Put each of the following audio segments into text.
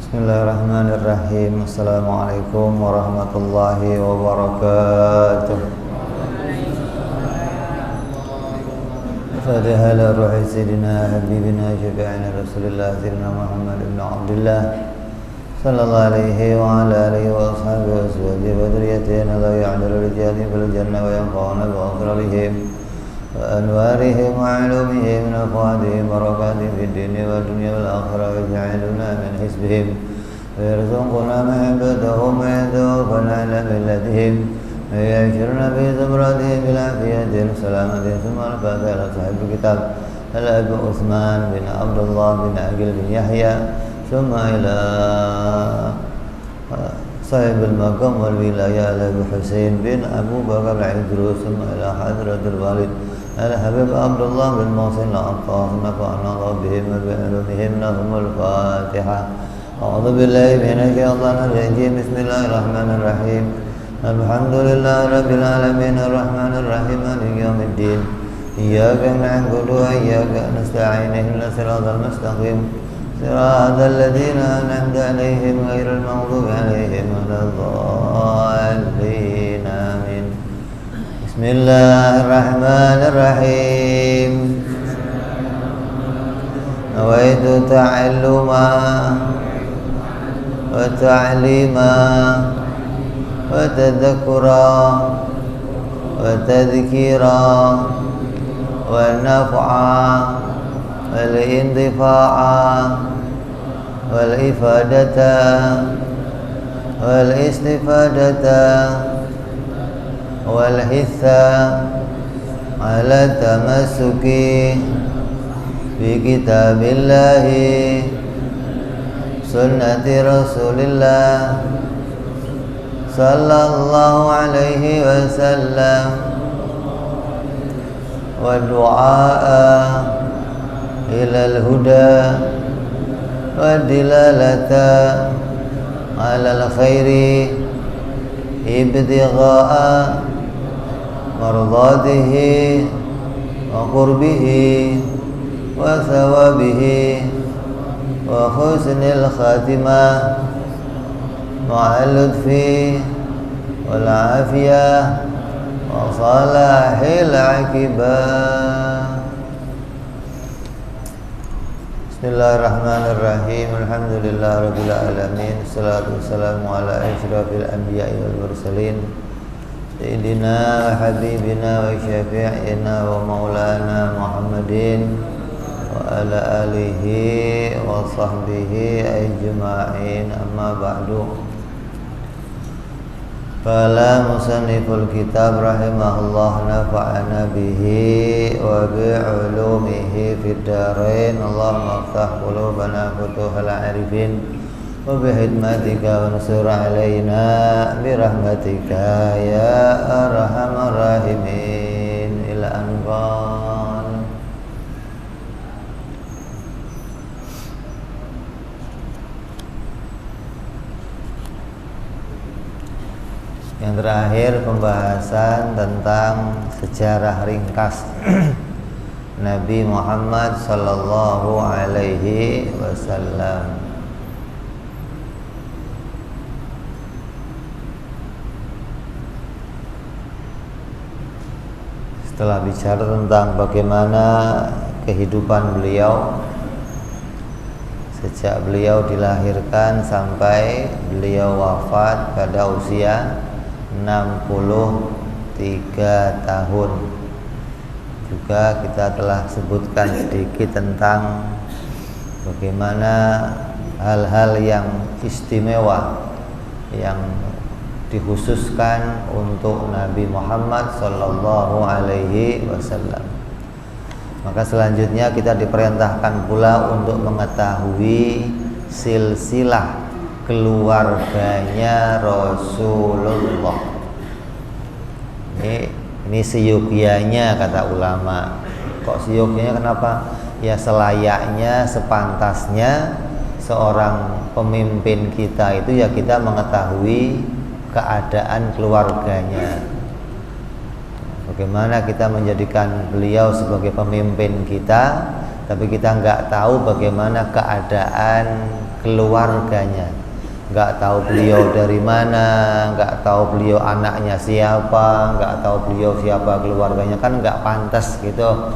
Bismillahirrahmanirrahim. Assalamualaikum warahmatullahi wabarakatuh. Fatihah ala ruhi sayyidina habibina syafi'ina rasulillah sayyidina Muhammad ibn Abdullah sallallahu alaihi wa ala alihi wa ashabihi wa azwajihi wa dhurriyyatihi la ya'dulu rijali fil jannah wa yanfa'una bi asrarihim wa anwarihim wa 'ulumihim wa nafaatihim barakatihim fid dini wa dunya wal akhirah wa ja'aluna min hisbihim wa yarzuquna mahabbatahum wa yadufana ala millatihim wa yashirna bi zumratihim bil afiyatin salamatin thumma al-fatihah ala sahibul kitab al-Abu Uthman bin Abdullah bin Aqil bin Yahya thumma ila sahibul maqam wal wilayah al-Abu Husain bin Abu Bakar al-Idrus thumma ila hadratul walid al-Habib Abdullah bin Muhsin al-Attaf nafa'ana Allah bihim wa bi'ilumihim nahumul Fatihah. A'udhu billahi minasyaitanir rajim. Bismillahirrahmanirrahim. Alhamdulillahi rabbil alamin arrahmanir rahim maliki yaumiddin. Iyyaka na'budu wa iyyaka nasta'in ihdinas siratal mustaqim siratal ladzina an'amta 'alaihim ghairil maghdubi 'alaihim waladdallin. Amin. Bismillahirrahmanirrahim. Nawaitu ta'alluma wa ta'lima wa tadhakkura wa tadhkira wa naf'a wal intifa'a wal ifadata wal istifadata wal hitha ala tamassuki bi kitabillahi sunnati rasulillah sallallahu alaihi wasallam wa du'a ilal huda wa dilalata alal khairi ibtigha'a mardatihi wa qurbihi wa thawabihi wa husnil khatimah ma'al lutfi wal afiyah wa salahil aqibah. Bismillahirrahmanirrahim. Alhamdulillahirabbil alamin. Wassalatu wassalamu ala asyrafil anbiya'i wal mursalin sayyidina wa habibina wa syafi'ina wa maulana Muhammadin wa ala alihi wa sahbihi ajma'in. Amma ba'du. Qala musanniful kitab rahimahullah nafa'ana bihi wa bi'ulumihi fid darain. Allahumma iftah qulubana futuhal arifin wa bihidmatika wa ansur alaina birahmatika ya arhamar rahimin. Ila anfal. Yang terakhir pembahasan tentang sejarah ringkas Nabi Muhammad sallallahu alaihi wasallam. Setelah bicara tentang bagaimana kehidupan beliau sejak beliau dilahirkan sampai beliau wafat pada usia 63 tahun. Juga kita telah sebutkan sedikit tentang bagaimana hal-hal yang istimewa yang dikhususkan untuk Nabi Muhammad sallallahu alaihi wasallam. Maka selanjutnya kita diperintahkan pula untuk mengetahui silsilah keluarganya Rasulullah. Ini seyogyanya kata ulama. Kok seyogyanya kenapa? Ya selayaknya, sepantasnya seorang pemimpin kita itu ya kita mengetahui keadaan keluarganya. Bagaimana kita menjadikan beliau sebagai pemimpin kita, tapi kita nggak tahu bagaimana keadaan keluarganya, nggak tahu beliau dari mana, nggak tahu beliau anaknya siapa, nggak tahu beliau siapa keluarganya, kan nggak pantas gitu.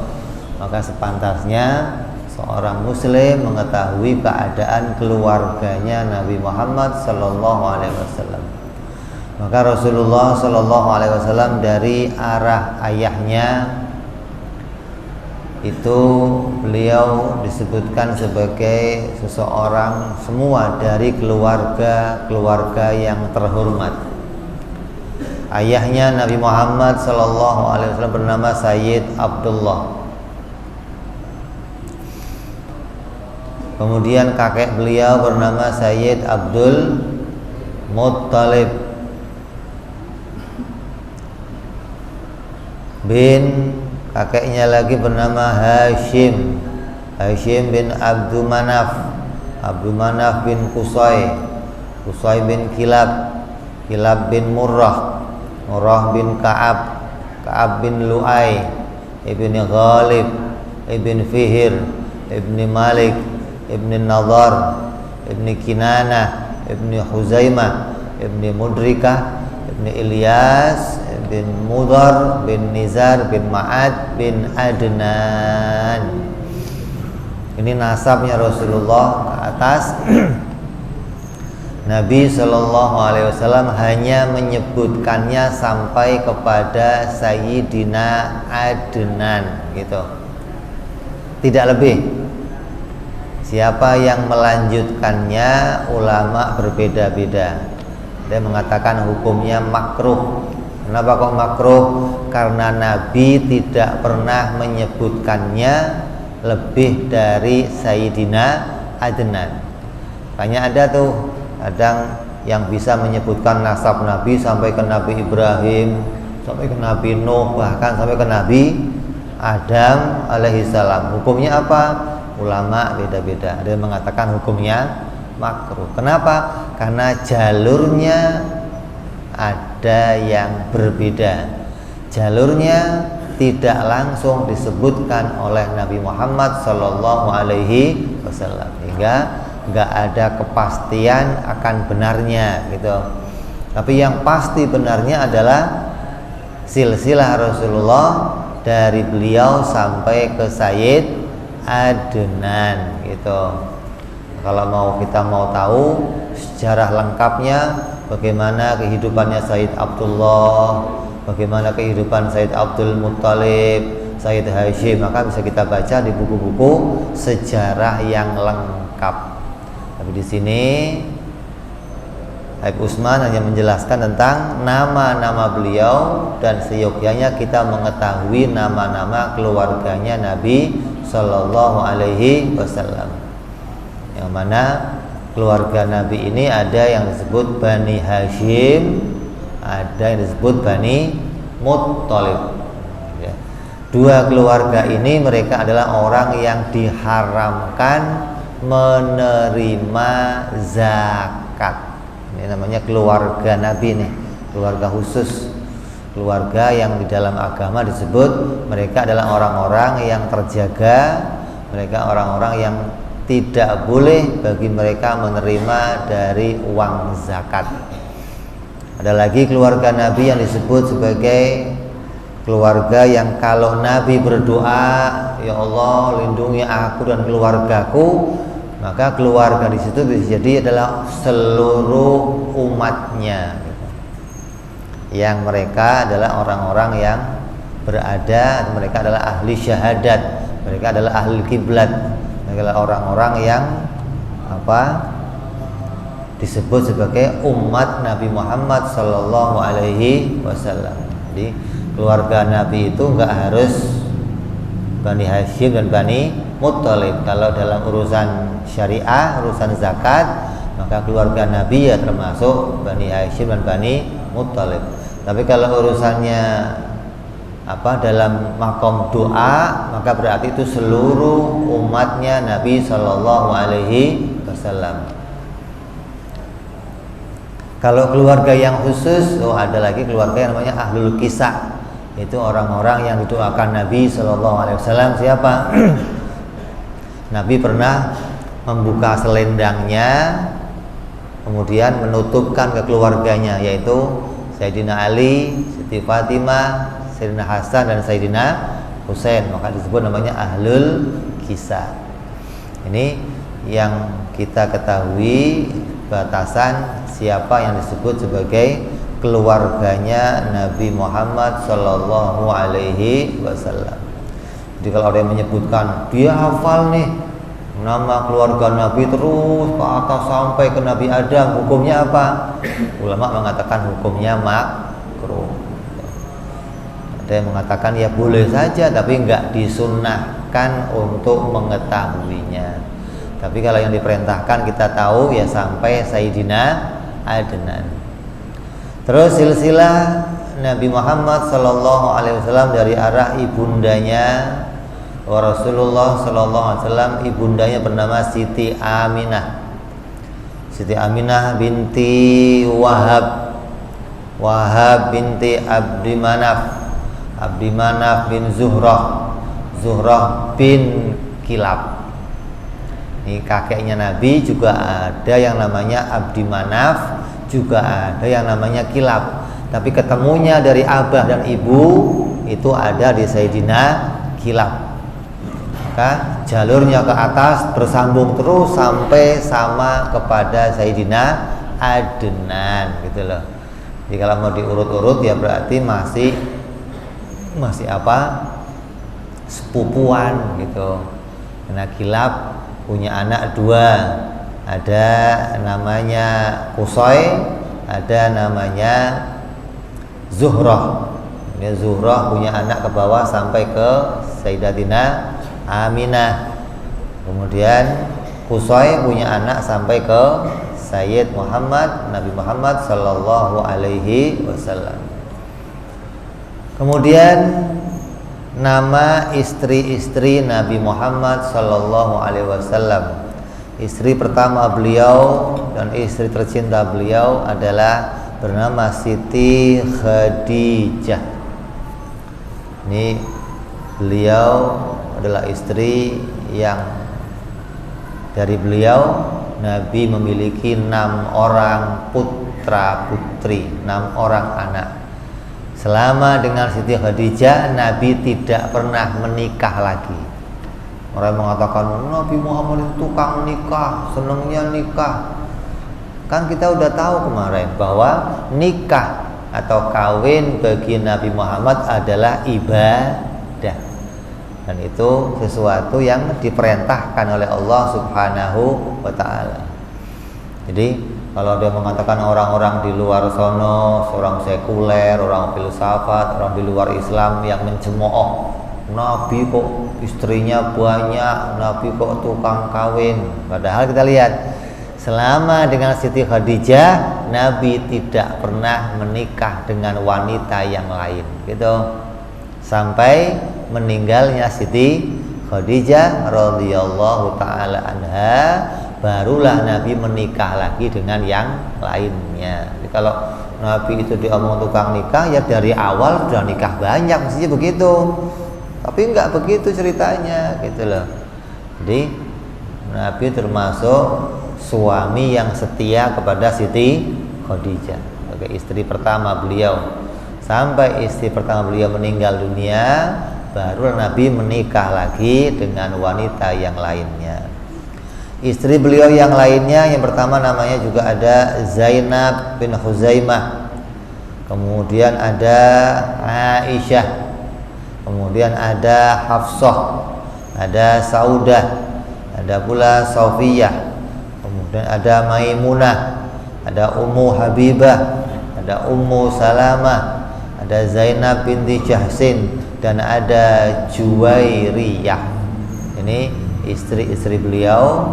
Maka sepantasnya seorang muslim mengetahui keadaan keluarganya Nabi Muhammad sallallahu alaihi wasallam. Maka Rasulullah sallallahu alaihi wasallam dari arah ayahnya itu beliau disebutkan sebagai seseorang semua dari keluarga yang terhormat. Ayahnya Nabi Muhammad sallallahu alaihi wasallam bernama Sayyid Abdullah. Kemudian kakek beliau bernama Sayyid Abdul Muttalib bin kakeknya lagi bernama Hashim bin Abdul Manaf bin Qusay bin Kilab bin Murrah bin Ka'ab bin Lu'ay ibn Ghalib ibn Fihir ibn Malik ibn Nadhar ibn Kinanah ibn Huzaimah ibn Mudrikah ibn Ilyas bin Mudhar bin Nizar bin Ma'ad bin Adnan. Ini nasabnya Rasulullah ke atas. Nabi Shallallahu Alaihi Wasallam hanya menyebutkannya sampai kepada Sayyidina Adnan, gitu, tidak lebih. Siapa yang melanjutkannya ulama berbeda-beda. Dia mengatakan hukumnya makruh. Kenapa kok makruh? Karena Nabi tidak pernah menyebutkannya lebih dari Sayyidina Adnan. Makanya ada tuh kadang yang bisa menyebutkan nasab Nabi sampai ke Nabi Ibrahim, sampai ke Nabi Nuh, bahkan sampai ke Nabi Adam alaihissalam. Hukumnya apa? Ulama beda-beda. Ada yang mengatakan hukumnya makruh. Kenapa? Karena jalurnya ada yang berbeda. Jalurnya tidak langsung disebutkan oleh Nabi Muhammad Sallallahu Alaihi Wasallam, hingga nggak ada kepastian akan benarnya, gitu. Tapi yang pasti benarnya adalah silsilah Rasulullah dari beliau sampai ke Sayyid Adnan, gitu. Kalau kita mau tahu sejarah lengkapnya, bagaimana kehidupannya Sayyid Abdullah, bagaimana kehidupan Sayyid Abdul Muttalib, Sayyid Hashim, maka bisa kita baca di buku-buku sejarah yang lengkap. Tapi di sini Habib Utsman hanya menjelaskan tentang nama-nama beliau, dan seyogyanya kita mengetahui nama-nama keluarganya Nabi Sallallahu Alaihi Wasallam, yang mana keluarga Nabi ini ada yang disebut Bani Hashim, ada yang disebut Bani Muttalib, ya. Dua keluarga ini mereka adalah orang yang diharamkan menerima zakat. Ini namanya keluarga Nabi nih, keluarga khusus, keluarga yang di dalam agama disebut mereka adalah orang-orang yang terjaga, mereka orang-orang yang tidak boleh bagi mereka menerima dari uang zakat. Ada lagi keluarga Nabi yang disebut sebagai keluarga yang kalau Nabi berdoa, ya Allah lindungi aku dan keluargaku, maka keluarga di situ bisa jadi adalah seluruh umatnya, yang mereka adalah orang-orang yang berada, mereka adalah ahli syahadat, mereka adalah ahli kiblat, mereka adalah orang-orang yang disebut sebagai umat Nabi Muhammad Sallallahu Alaihi Wasallam. Jadi keluarga Nabi itu nggak harus Bani Hashim dan Bani Muttalib. Kalau dalam urusan syariah, urusan zakat, maka keluarga Nabi ya termasuk Bani Hashim dan Bani Muttalib. Tapi kalau urusannya dalam makom doa, maka berarti itu seluruh umatnya Nabi Sallallahu Alaihi Wasallam. Kalau keluarga yang khusus, ada lagi keluarga yang namanya Ahlul Kisah. Itu orang-orang yang didoakan Nabi Sallallahu Alaihi Wasallam. Siapa? Nabi pernah membuka selendangnya kemudian menutupkan ke keluarganya, yaitu Sayyidina Ali, Siti Fatimah, Sayyidina Hasan dan Sayyidina Husain. Maka disebut namanya ahlul kisah. Ini yang kita ketahui batasan siapa yang disebut sebagai keluarganya Nabi Muhammad Sallallahu Alaihi Wasallam. Jadi kalau ada yang menyebutkan dia hafal nih nama keluarga Nabi terus ke atas sampai ke Nabi Adam, hukumnya apa? Ulama mengatakan hukumnya makruh. Ada yang mengatakan ya boleh saja, tapi enggak disunnahkan untuk mengetahuinya. Tapi kalau yang diperintahkan kita tahu ya sampai Sayyidina Adnan. Terus silsilah Nabi Muhammad Sallallahu Alaihi Wasallam dari arah ibundanya Rasulullah Sallallahu Alaihi Wasallam, ibundanya bernama Siti Aminah. Siti Aminah binti Wahab binti Abdi Manaf bin Zuhrah bin Kilab. Ini kakeknya Nabi juga ada yang namanya Abdi Manaf, juga ada yang namanya Kilab. Tapi ketemunya dari abah dan ibu itu ada di Sayyidina Kilab. Maka jalurnya ke atas bersambung terus sampai sama kepada Sayyidina Adnan gitu loh. Jadi kalau mau diurut-urut ya berarti masih apa? Sepupuan gitu. Karena Kilab punya anak dua. Ada namanya Qusay, ada namanya Zuhrah. Ini Zuhrah punya anak ke bawah sampai ke Sayyidatina Aminah. Kemudian Qusay punya anak sampai ke Sayyid Muhammad, Nabi Muhammad Sallallahu Alaihi Wasallam. Kemudian nama istri-istri Nabi Muhammad Sallallahu Alaihi Wasallam. Istri pertama beliau dan istri tercinta beliau adalah bernama Siti Khadijah. Ini beliau adalah istri yang dari beliau Nabi memiliki 6 orang putra putri, 6 orang anak. Selama dengan Siti Khadijah Nabi tidak pernah menikah lagi. Orang mengatakan Nabi Muhammad itu tukang nikah, senangnya nikah. Kan kita udah tahu kemarin bahwa nikah atau kawin bagi Nabi Muhammad adalah ibadah. Dan itu sesuatu yang diperintahkan oleh Allah Subhanahu wa ta'ala. Jadi kalau dia mengatakan orang-orang di luar sono, seorang sekuler, orang filsafat, orang di luar Islam yang mencemooh Nabi kok istrinya banyak, Nabi kok tukang kawin. Padahal kita lihat selama dengan Siti Khadijah Nabi tidak pernah menikah dengan wanita yang lain gitu. Sampai meninggalnya Siti Khadijah radhiyallahu taala anha barulah Nabi menikah lagi dengan yang lainnya. Jadi kalau Nabi itu diomong tukang nikah ya dari awal sudah nikah banyak mestinya begitu. Tapi enggak begitu ceritanya gitu loh. Jadi Nabi termasuk suami yang setia kepada Siti Khadijah sebagai istri pertama beliau. Sampai istri pertama beliau meninggal dunia, baru Nabi menikah lagi dengan wanita yang lainnya. Istri beliau yang lainnya yang pertama namanya juga ada Zainab bin Huzaimah. Kemudian ada Aisyah. Kemudian ada Hafsah, ada Saudah, ada pula Sofiyah. Kemudian ada Maimunah, ada Ummu Habibah, ada Ummu Salamah, ada Zainab binti Jahsin, dan ada Juwairiyah. Ini istri-istri beliau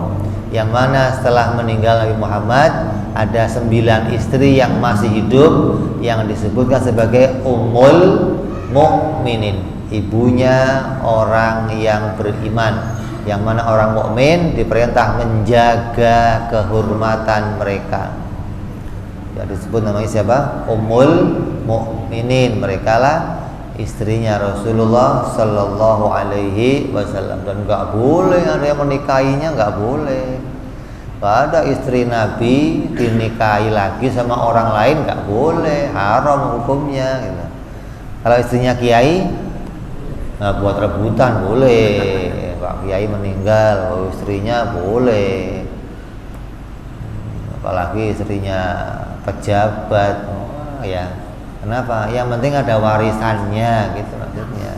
yang mana setelah meninggal Nabi Muhammad ada 9 istri yang masih hidup yang disebutkan sebagai Ummul Mukminin, ibunya orang yang beriman, yang mana orang mukmin diperintah menjaga kehormatan mereka. Yang disebut namanya siapa? Ummul Mukminin. Mereka lah istrinya Rasulullah Sallallahu Alaihi Wasallam, dan nggak boleh ada yang menikahinya, nggak boleh. Nggak ada istri Nabi dinikahi lagi sama orang lain, nggak boleh, haram hukumnya gitu. Kalau istrinya kiai, nah buat rebutan boleh. Pak kiai meninggal, istrinya boleh. Apalagi istrinya pejabat, ya. Kenapa? Yang penting ada warisannya, gitu maksudnya.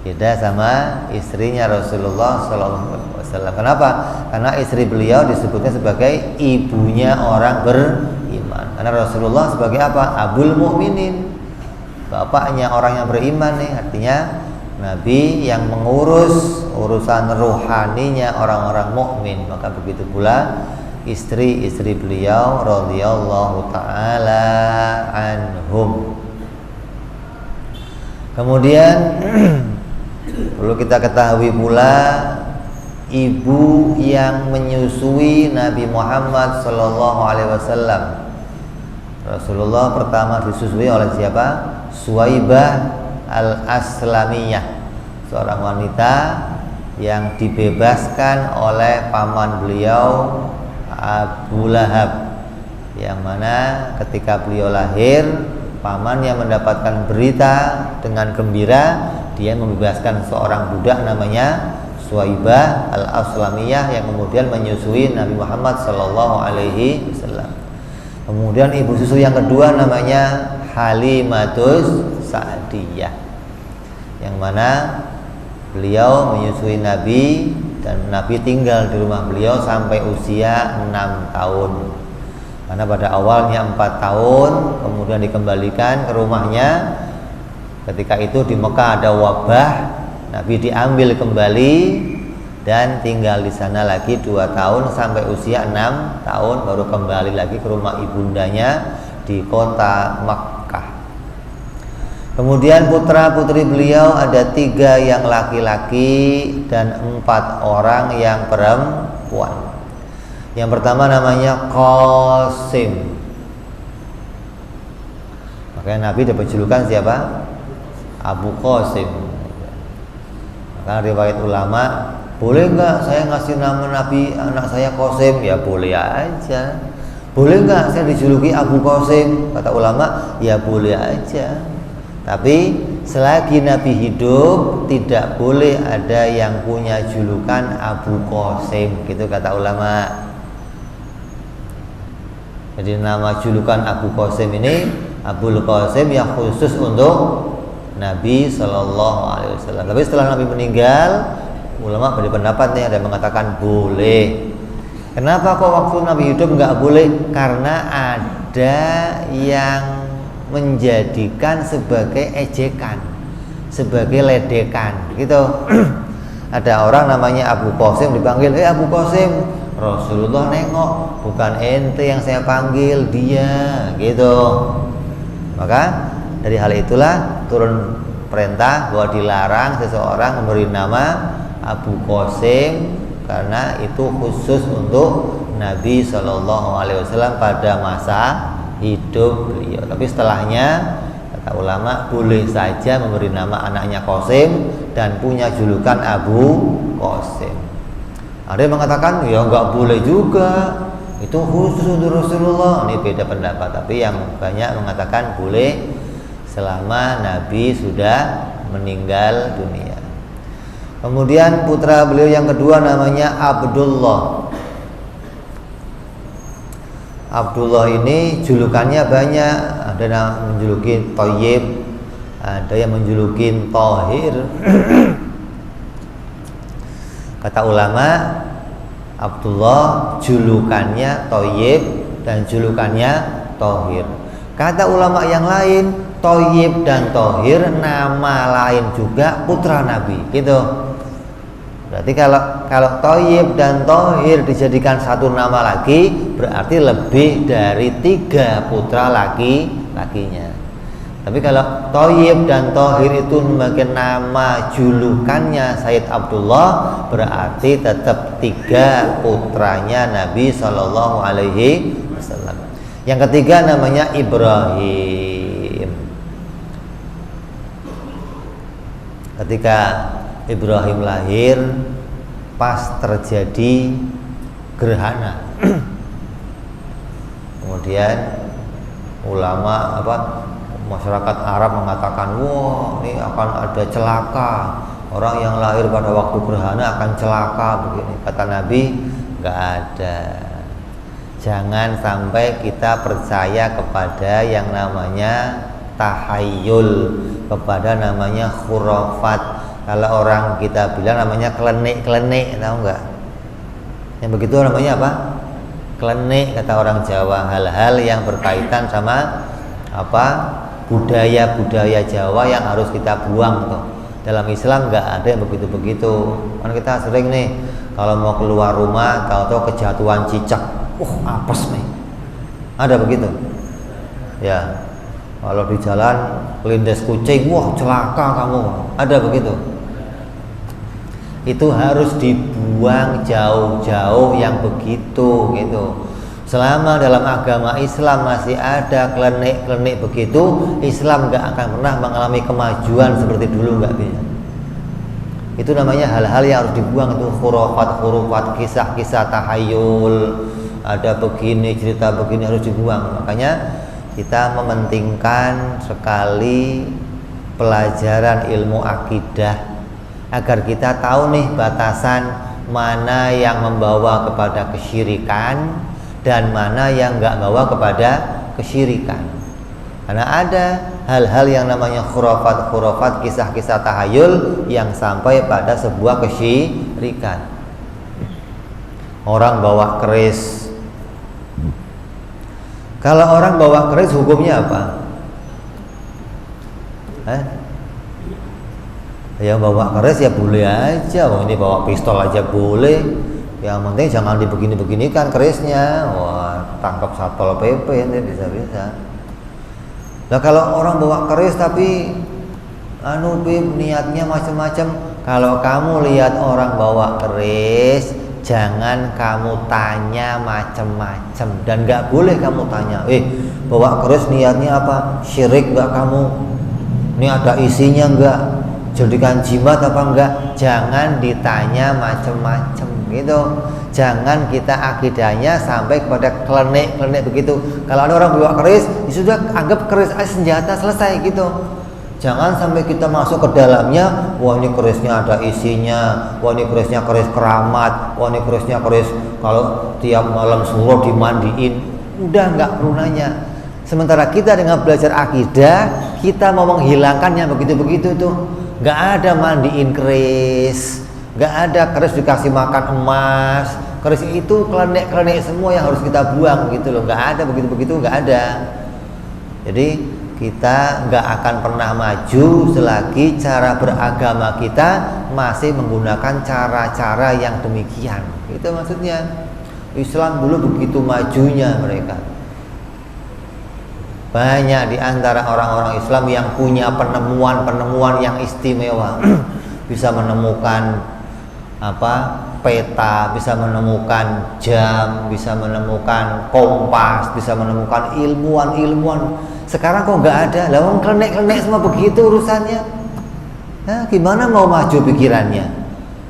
Beda sama istrinya Rasulullah SAW. Kenapa? Karena istri beliau disebutnya sebagai ibunya orang beriman. Karena Rasulullah sebagai apa? Abul Mukminin, bapaknya orang yang beriman nih. Artinya Nabi yang mengurus urusan rohaninya orang-orang mukmin. Maka begitu pula istri-istri beliau radhiyallahu taala anhum. Kemudian perlu kita ketahui pula, ibu yang menyusui Nabi Muhammad sallallahu alaihi wasallam. Rasulullah pertama disusui oleh siapa? Suwaibah al-Aslamiyah, seorang wanita yang dibebaskan oleh paman beliau Abu Lahab, yang mana ketika beliau lahir, pamannya mendapatkan berita dengan gembira, dia membebaskan seorang budak namanya Suwaibah al-Aslamiyah yang kemudian menyusui Nabi Muhammad sallallahu alaihi wasallam. Kemudian ibu susu yang kedua namanya Halimatus Sa'diyah, yang mana beliau menyusui Nabi dan Nabi tinggal di rumah beliau sampai usia 6 tahun. Karena pada awalnya 4 tahun, kemudian dikembalikan ke rumahnya. Ketika itu di Mekah ada wabah, Nabi diambil kembali dan tinggal di sana lagi 2 tahun sampai usia 6 tahun, baru kembali lagi ke rumah ibundanya di kota Makkah. Kemudian putra putri beliau ada 3 yang laki-laki dan 4 orang yang perempuan. Yang pertama namanya Qasim. Makanya Nabi dapat julukan siapa? Abu Qasim. Karena riwayat ulama, boleh nggak saya ngasih nama Nabi anak saya Qasim? Ya boleh aja. Boleh nggak saya dijuluki Abu Qasim? Kata ulama, ya boleh aja. Tapi selagi Nabi hidup tidak boleh ada yang punya julukan Abu Qasim, gitu kata ulama. Jadi nama julukan Abu Qasim ini Abul Qasim yang khusus untuk Nabi Sallallahu Alaihi Wasallam. Tapi setelah Nabi meninggal, ulama berpendapat nih, ada yang mengatakan boleh. Kenapa kok waktu Nabi hidup nggak boleh? Karena ada yang menjadikan sebagai ejekan, sebagai ledekan, gitu. Ada orang namanya Abu Qasim dipanggil, Abu Qasim. Rasulullah nengok, bukan ente yang saya panggil, dia, gitu. Maka dari hal itulah turun perintah bahwa dilarang seseorang memberi nama Abu Qasim, karena itu khusus untuk Nabi Shallallahu Alaihi Wasallam pada masa hidup beliau. Tapi setelahnya kata ulama boleh saja memberi nama anaknya Qasim dan punya julukan Abu Qasim. Ada yang mengatakan ya nggak boleh juga, itu khusus untuk Rasulullah. Ini beda pendapat, tapi yang banyak mengatakan boleh selama Nabi sudah meninggal dunia. Kemudian putra beliau yang kedua namanya Abdullah. Abdullah ini julukannya banyak. Ada yang menjuluki Thayyib, ada yang menjuluki Thahir. Kata ulama, Abdullah julukannya Thayyib dan julukannya Thahir. Kata ulama yang lain, Thayyib dan Thahir nama lain juga putra Nabi, gitu. Berarti kalau Thayyib dan Thahir dijadikan satu nama lagi, berarti lebih dari 3 putra laki-lakinya. Tapi kalau Thayyib dan Thahir itu sebagai nama julukannya Sayyid Abdullah, berarti tetap 3 putranya Nabi Shallallahu Alaihi Wasallam. Yang ketiga namanya Ibrahim. ketika Ibrahim lahir pas terjadi gerhana. Kemudian ulama masyarakat Arab mengatakan, wah ini akan ada celaka, orang yang lahir pada waktu gerhana akan celaka begini. Kata Nabi, nggak ada. Jangan sampai kita percaya kepada yang namanya tahayul, kepada namanya khurafat. Kalau orang kita bilang namanya klenik-klenik, tahu nggak? Yang begitu namanya apa? Klenik, kata orang Jawa. Hal-hal yang berkaitan sama budaya-budaya Jawa yang harus kita buang tuh. Dalam Islam nggak ada yang begitu-begitu. Kan kita sering nih kalau mau keluar rumah tahu-tahu kejatuhan cicak, apes nih. Ada begitu? Ya. Kalau di jalan kelindes kucing, wah celaka kamu. Ada begitu? Itu harus dibuang jauh-jauh yang begitu gitu. Selama dalam agama Islam masih ada klenik-klenik begitu, Islam nggak akan pernah mengalami kemajuan seperti dulu, nggak bisa. Itu namanya hal-hal yang harus dibuang, itu khurafat, kisah-kisah tahayul, ada begini, cerita begini harus dibuang. Makanya kita mementingkan sekali pelajaran ilmu akidah agar kita tahu nih batasan mana yang membawa kepada kesyirikan dan mana yang nggak bawa kepada kesyirikan. Karena ada hal-hal yang namanya khurafat, kisah-kisah tahayul yang sampai pada sebuah kesyirikan. Orang bawa keris. Kalau orang bawa keris hukumnya apa? Yang bawa keris ya boleh aja. Ini bawa pistol aja boleh. Yang penting jangan dibegini-beginikan kerisnya. Wah, tangkap Satpol PP ini bisa-bisa. Nah kalau orang bawa keris tapi niatnya macam-macam. Kalau kamu lihat orang bawa keris, jangan kamu tanya macam-macam, dan nggak boleh kamu tanya, bawa keris niatnya apa? Syirik nggak kamu? Ini ada isinya nggak? Jadikan jimat apa enggak? Jangan ditanya macam-macam gitu. Jangan kita akidahnya sampai kepada klenik-klenik begitu. Kalau ada orang bawa keris, ya sudah anggap keris senjata, selesai gitu. Jangan sampai kita masuk ke dalamnya, wah ini kerisnya ada isinya, wah ini kerisnya keris keramat, wah ini kerisnya keris kalau tiap malam suruh dimandiin. Udah nggak perlu nanya. Sementara kita dengan belajar akidah, kita mau menghilangkan yang begitu-begitu tuh. Nggak ada mandiin keris, nggak ada keris dikasih makan emas. Keris itu klenik-klenik semua yang harus kita buang gitu loh. Nggak ada begitu-begitu, nggak ada. Jadi kita nggak akan pernah maju selagi cara beragama kita masih menggunakan cara-cara yang demikian. Itu maksudnya. Islam dulu begitu majunya mereka. Banyak di antara orang-orang Islam yang punya penemuan-penemuan yang istimewa. Bisa menemukan peta, bisa menemukan jam, bisa menemukan kompas, bisa menemukan ilmuwan-ilmuwan. Sekarang kok nggak ada? Lah wong klenek-klenek semua begitu urusannya. Nah, gimana mau maju pikirannya?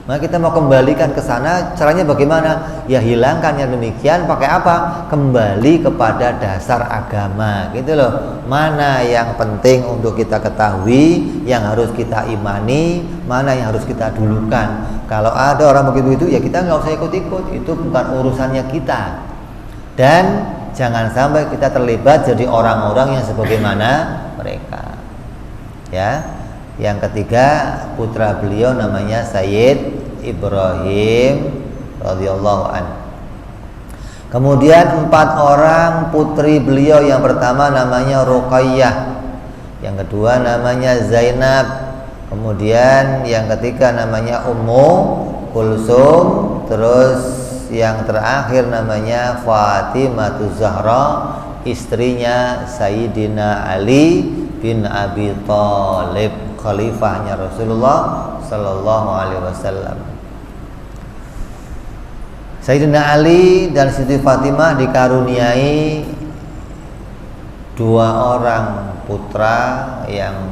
Maka kita mau kembalikan ke sana, caranya bagaimana? Ya hilangkan yang demikian, pakai apa? Kembali kepada dasar agama, gitu loh. Mana yang penting untuk kita ketahui, yang harus kita imani, mana yang harus kita dulukan. Kalau ada orang begitu ya kita nggak usah ikut-ikut, itu bukan urusannya kita. Dan jangan sampai kita terlibat jadi orang-orang yang sebagaimana mereka. Ya. Yang ketiga, putra beliau namanya Sayyid Ibrahim radhiyallahu anhu. Kemudian 4 orang putri beliau, yang pertama namanya Ruqayyah, yang kedua namanya Zainab, kemudian yang ketiga namanya Ummu Kulsum, terus yang terakhir namanya Fatimah Zahra, istrinya Sayyidina Ali bin Abi Thalib, khalifahnya Rasulullah sallallahu alaihi wasallam. Sayyidina Ali dan Siti Fatimah dikaruniai 2 orang putra yang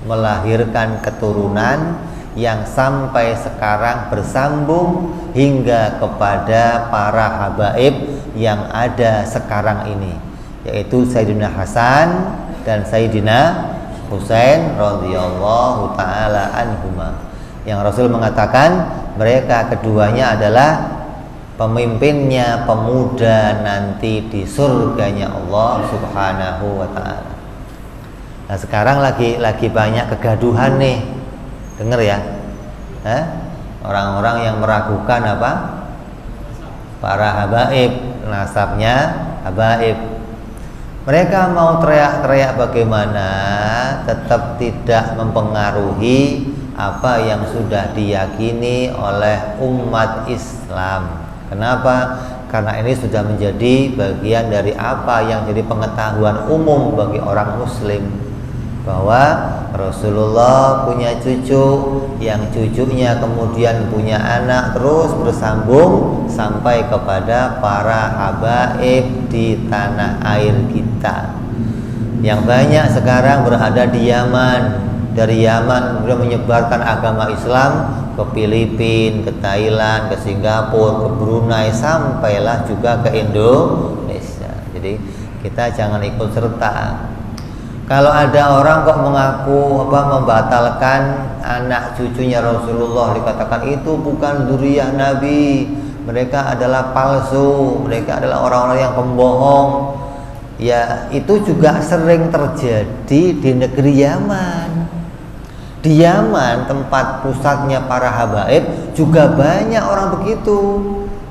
melahirkan keturunan yang sampai sekarang bersambung hingga kepada para habaib yang ada sekarang ini, yaitu Sayyidina Hasan dan Sayyidina Husain radhiyallahu taala anhuma, yang Rasul mengatakan mereka keduanya adalah pemimpinnya pemuda nanti di surganya Allah Subhanahu wa taala. Nah, sekarang lagi banyak kegaduhan nih. Dengar ya. Orang-orang yang meragukan apa? Para habaib, nasabnya habaib. Mereka mau teriak-teriak bagaimana, tetap tidak mempengaruhi apa yang sudah diyakini oleh umat Islam. Kenapa? Karena ini sudah menjadi bagian dari apa yang jadi pengetahuan umum bagi orang muslim, bahwa Rasulullah punya cucu, yang cucunya kemudian punya anak, terus bersambung sampai kepada para habaib di tanah air kita, yang banyak sekarang berada di Yaman. Dari Yaman kemudian menyebarkan agama Islam ke Filipina, ke Thailand, ke Singapura, ke Brunei, sampailah juga ke Indonesia. Jadi kita jangan ikut serta. Kalau ada orang kok mengaku membatalkan anak cucunya Rasulullah, dikatakan itu bukan dzurriyyah Nabi, mereka adalah palsu, mereka adalah orang-orang yang pembohong. Ya, itu juga sering terjadi di negeri Yaman. Di Yaman, tempat pusatnya para habaib, juga banyak orang begitu,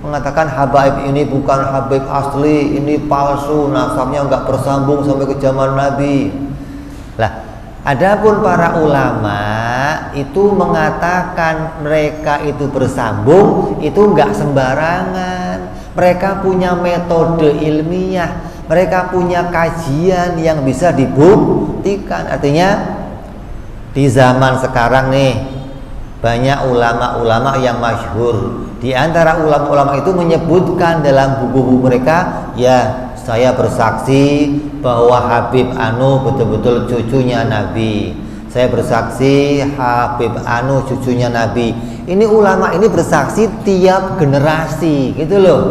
mengatakan habaib ini bukan habaib asli, ini palsu, nasabnya nggak bersambung sampai ke zaman Nabi. Lah, adapun para ulama itu mengatakan mereka itu bersambung, itu nggak sembarangan. Mereka punya metode ilmiah, mereka punya kajian yang bisa dibuktikan. Artinya di zaman sekarang nih banyak ulama-ulama yang masyhur. Di antara ulama-ulama itu menyebutkan dalam buku-buku mereka, ya saya bersaksi bahwa Habib Anu betul-betul cucunya Nabi. Saya bersaksi Habib Anu cucunya Nabi. Ini ulama ini bersaksi tiap generasi, gitu loh.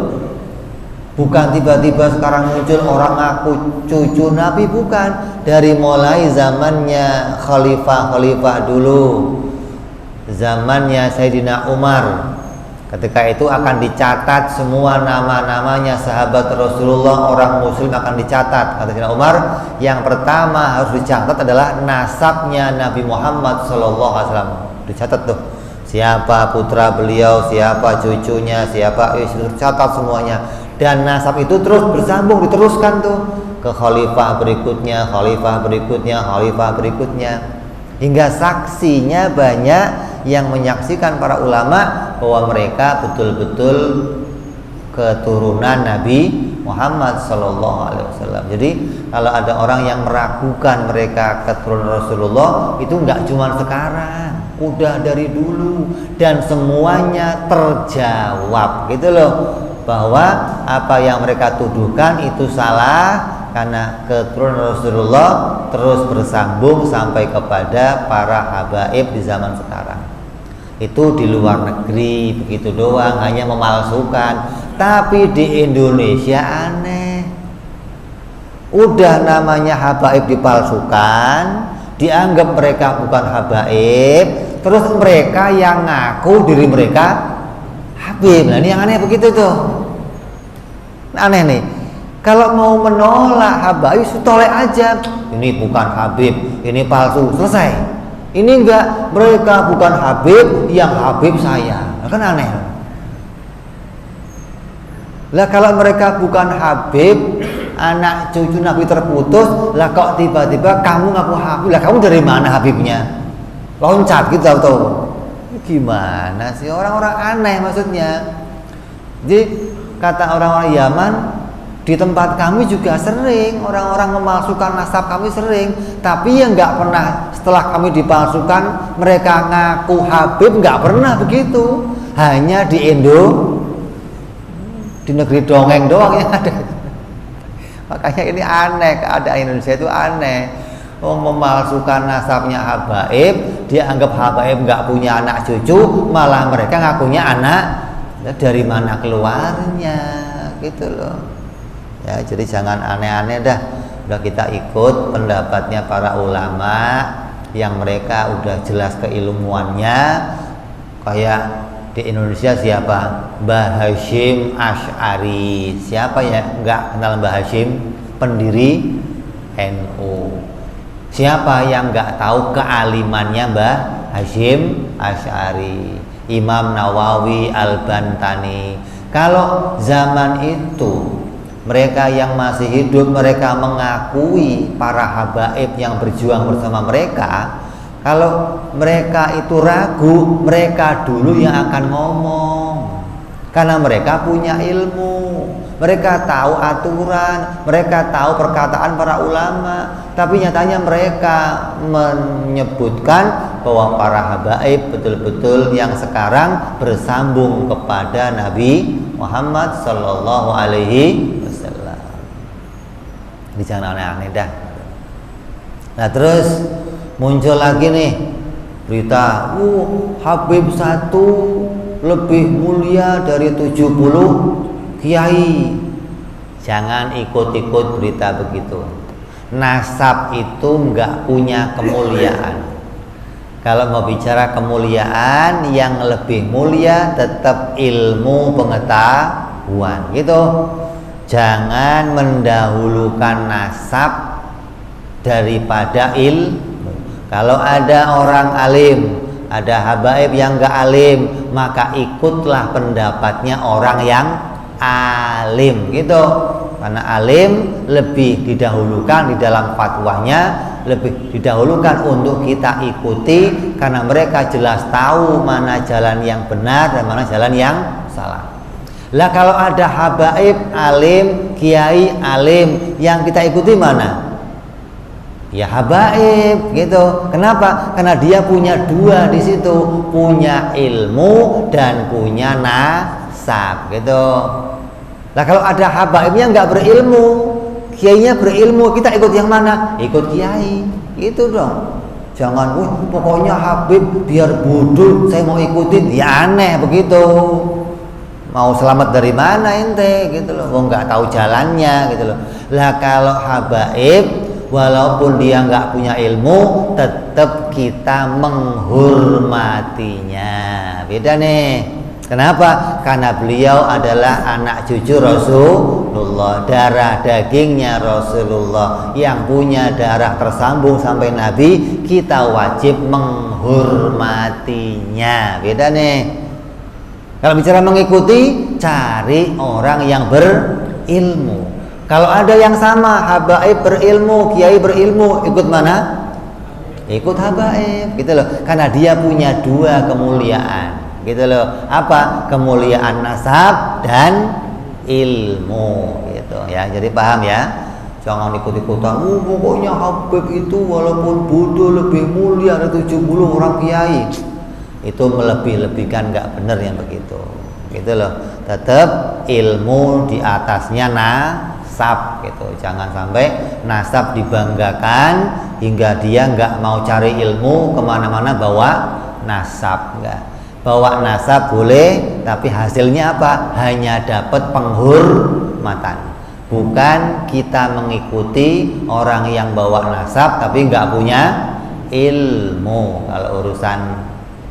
Bukan tiba-tiba sekarang muncul orang ngaku cucu Nabi, bukan. Dari mulai zamannya khalifah-khalifah dulu, zamannya Sayyidina Umar, ketika itu akan dicatat semua nama-namanya sahabat Rasulullah, orang muslim akan dicatat. Kata Sayyidina Umar, yang pertama harus dicatat adalah nasabnya Nabi Muhammad SAW. Dicatat tuh, siapa putra beliau, siapa cucunya, siapa istri, catat semuanya. Dan nasab itu terus bersambung, diteruskan tuh ke khalifah berikutnya, khalifah berikutnya, khalifah berikutnya, hingga saksinya banyak yang menyaksikan para ulama bahwa mereka betul-betul keturunan Nabi Muhammad SAW. Jadi kalau ada orang yang meragukan mereka keturunan Rasulullah, itu nggak cuma sekarang, udah dari dulu, dan semuanya terjawab, gitu loh, bahwa apa yang mereka tuduhkan itu salah, karena keturunan Rasulullah terus bersambung sampai kepada para habaib di zaman sekarang. Itu di luar negeri begitu doang, hanya memalsukan. Tapi di Indonesia aneh, udah namanya habaib dipalsukan, dianggap mereka bukan habaib, terus mereka yang ngaku diri mereka habib. Nah, ini yang aneh begitu tuh. Aneh nih. Kalau mau menolak habaib, tolak aja. Ini bukan habib, ini palsu, selesai. Ini enggak, mereka bukan habib, yang habib saya. Nah, kan aneh. Lah kalau mereka bukan habib, anak cucu Nabi terputus, lah kok tiba-tiba kamu ngaku habib? Lah kamu dari mana habibnya? Loncat gitu atau gimana sih? Orang-orang aneh maksudnya. Jadi kata orang-orang Yaman, di tempat kami juga sering orang-orang memalsukan nasab kami sering, tapi yang nggak pernah setelah kami dipalsukan mereka ngaku habib, nggak pernah begitu. Hanya di di negeri dongeng doang yang ada. Makanya ini aneh, keadaan Indonesia itu aneh. memalsukan nasabnya habaib, dia anggap habaib nggak punya anak cucu, malah mereka ngakunya anak. Dari mana keluarnya gitu loh ya. Jadi jangan aneh-aneh dah, udah kita ikut pendapatnya para ulama yang mereka udah jelas keilmuannya. Kayak di Indonesia siapa? Mbah Hasyim Asy'ari. Siapa ya nggak kenal Mbah Hasyim? Pendiri NU. Siapa yang nggak tahu kealimannya Mbah Hasyim Asy'ari? Imam Nawawi Al-Bantani. Kalau zaman itu mereka yang masih hidup, mereka mengakui para habaib yang berjuang bersama mereka. Kalau mereka itu ragu, mereka dulu yang akan ngomong, karena mereka punya ilmu, mereka tahu aturan, mereka tahu perkataan para ulama. Tapi nyatanya mereka menyebutkan bahwa para habaib betul-betul yang sekarang bersambung kepada Nabi Muhammad Sallallahu Alaihi Wasallam. Ini jangan aneh-aneh dah. Nah terus muncul lagi nih berita, Habib satu lebih mulia dari 70 kiai. Jangan ikut-ikut berita begitu. Nasab itu nggak punya kemuliaan. Kalau mau bicara kemuliaan, yang lebih mulia tetap ilmu pengetahuan gitu. Jangan mendahulukan nasab daripada ilmu. Kalau ada orang alim, ada habaib yang nggak alim, maka ikutlah pendapatnya orang yang alim gitu. Karena alim lebih didahulukan di dalam fatwanya, lebih didahulukan untuk kita ikuti, karena mereka jelas tahu mana jalan yang benar dan mana jalan yang salah. Lah kalau ada habaib alim, kiai alim, yang kita ikuti mana? Ya habaib gitu. Kenapa? Karena dia punya dua di situ, punya ilmu dan punya nasab gitu. Nah kalau ada habaibnya nggak berilmu, kiainya berilmu, kita ikut yang mana? Ikut kiai, gitu dong. Jangan, pokoknya habib biar bodoh, saya mau ikutin. Ya aneh begitu. Mau selamat dari mana ente, gitu loh. Nggak tahu jalannya, gitu loh. Lah kalau habaib, walaupun dia nggak punya ilmu, tetap kita menghormatinya. Beda nih. Kenapa? Karena beliau adalah anak cucu Rasulullah, darah dagingnya Rasulullah, yang punya darah tersambung sampai Nabi. Kita wajib menghormatinya. Beda nih. Kalau bicara mengikuti, cari orang yang berilmu. Kalau ada yang sama, habaib berilmu, kiai berilmu, ikut mana? Ikut habaib, gitu loh. Karena dia punya dua kemuliaan. Gitu loh. Apa? Kemuliaan nasab dan ilmu gitu ya. Jadi paham ya? Jangan ikut-ikutan. Pokoknya habib itu walaupun bodoh lebih mulia dari 70 orang kiai. Itu melebih-lebihkan, nggak benar yang begitu. Gitu loh. Tetap ilmu di atasnya nasab gitu. Jangan sampai nasab dibanggakan hingga dia nggak mau cari ilmu, kemana-mana bawa nasab. Enggak. Bawa nasab boleh, tapi hasilnya apa? Hanya dapat penghormatan. Bukan kita mengikuti orang yang bawa nasab tapi nggak punya ilmu. Kalau urusan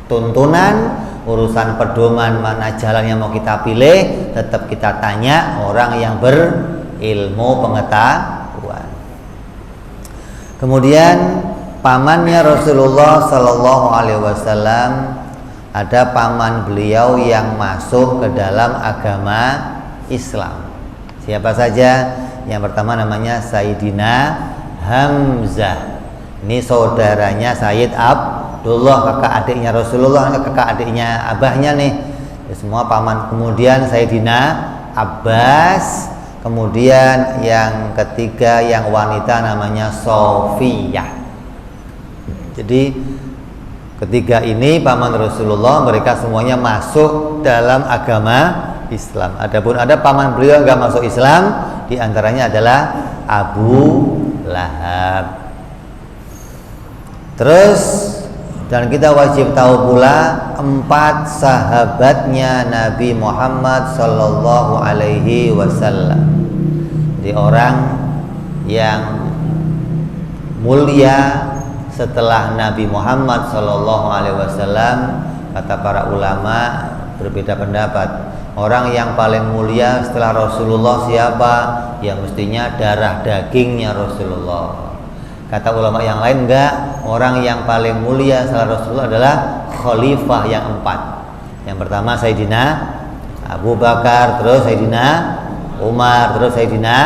tuntunan, urusan pedoman mana jalan yang mau kita pilih, tetap kita tanya orang yang berilmu pengetahuan. Kemudian pamannya Rasulullah Sallallahu Alaihi Wasallam, ada paman beliau yang masuk ke dalam agama Islam. Siapa saja? Yang pertama namanya Sayyidina Hamzah. Ini saudaranya Sayyid Abdullah, kakak adiknya Rasulullah, kakak adiknya abahnya nih. Ya, semua paman. Kemudian Sayyidina Abbas. Kemudian yang ketiga yang wanita namanya Sofiyah. Jadi ketiga ini paman Rasulullah, mereka semuanya masuk dalam agama Islam. Adapun ada paman beliau yang nggak masuk Islam, diantaranya adalah Abu Lahab. Terus dan kita wajib tahu pula 4 sahabatnya Nabi Muhammad sallallahu alaihi wasallam. Jadi orang yang mulia setelah Nabi Muhammad sallallahu alaihi wasallam, kata para ulama berbeda pendapat. Orang yang paling mulia setelah Rasulullah siapa? Ya mestinya darah dagingnya Rasulullah. Kata ulama yang lain enggak, orang yang paling mulia setelah Rasulullah adalah khalifah yang 4. Yang pertama Sayyidina Abu Bakar, terus Sayyidina Umar, terus Sayyidina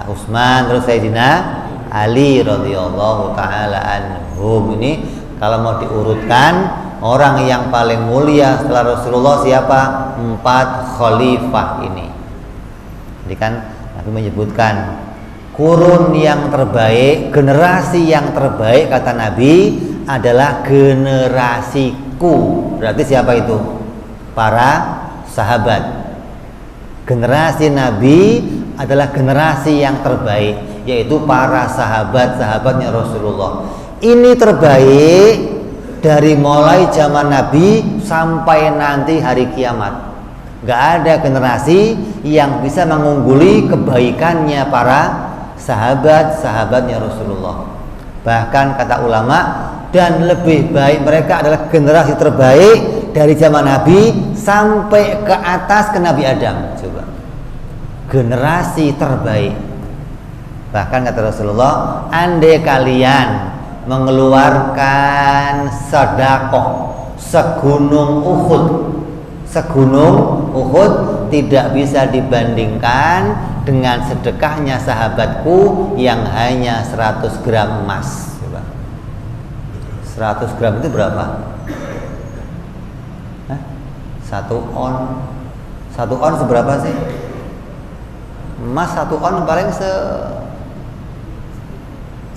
Utsman, terus Sayyidina Ali radhiyallahu taala anhum. Ini kalau mau diurutkan, orang yang paling mulia setelah Rasulullah siapa? 4 khalifah ini. Jadi kan Nabi menyebutkan kurun yang terbaik, generasi yang terbaik kata Nabi adalah generasiku. Berarti siapa itu? Para sahabat. Generasi Nabi adalah generasi yang terbaik, yaitu para sahabat-sahabatnya Rasulullah. Ini terbaik dari mulai zaman Nabi sampai nanti hari kiamat. Gak ada generasi yang bisa mengungguli kebaikannya para sahabat-sahabatnya Rasulullah. Bahkan kata ulama, dan lebih baik mereka adalah generasi terbaik dari zaman Nabi sampai ke atas ke Nabi Adam. Coba, generasi terbaik. Bahkan kata Rasulullah, andai kalian mengeluarkan sedekah segunung Uhud tidak bisa dibandingkan dengan sedekahnya sahabatku yang hanya 100 gram emas. 100 gram itu berapa? 1 on. 1 on seberapa sih? Emas 1 on paling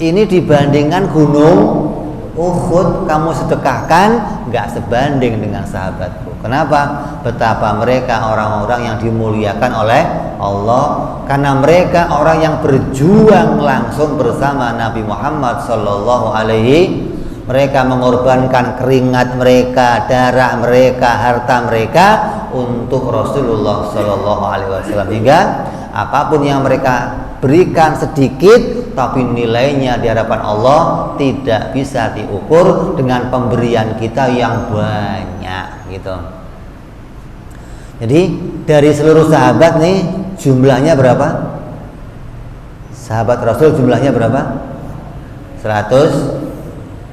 ini dibandingkan gunung Uhud kamu sedekahkan nggak sebanding dengan sahabatku. Kenapa? Betapa mereka orang-orang yang dimuliakan oleh Allah, karena mereka orang yang berjuang langsung bersama Nabi Muhammad sallallahu alaihi. Mereka mengorbankan keringat mereka, darah mereka, harta mereka untuk Rasulullah sallallahu alaihi wasallam, hingga apapun yang mereka berikan sedikit tapi nilainya di hadapan Allah tidak bisa diukur dengan pemberian kita yang banyak gitu. Jadi dari seluruh sahabat nih jumlahnya berapa? Sahabat Rasul jumlahnya berapa? 124.000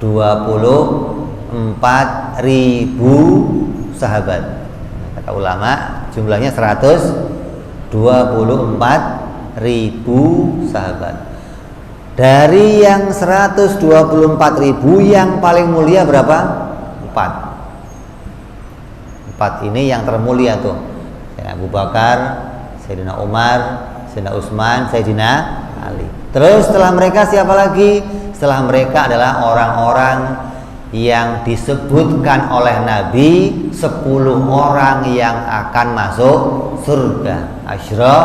sahabat. Kata ulama jumlahnya 124.000 sahabat. Dari yang 124.000 yang paling mulia berapa? 4 ini yang termulia tuh. Sayyidina Abu Bakar, Sayyidina Umar, Sayyidina Utsman, Sayyidina Ali. Terus setelah mereka siapa lagi? Setelah mereka adalah orang-orang yang disebutkan oleh Nabi 10 orang yang akan masuk surga. Asyra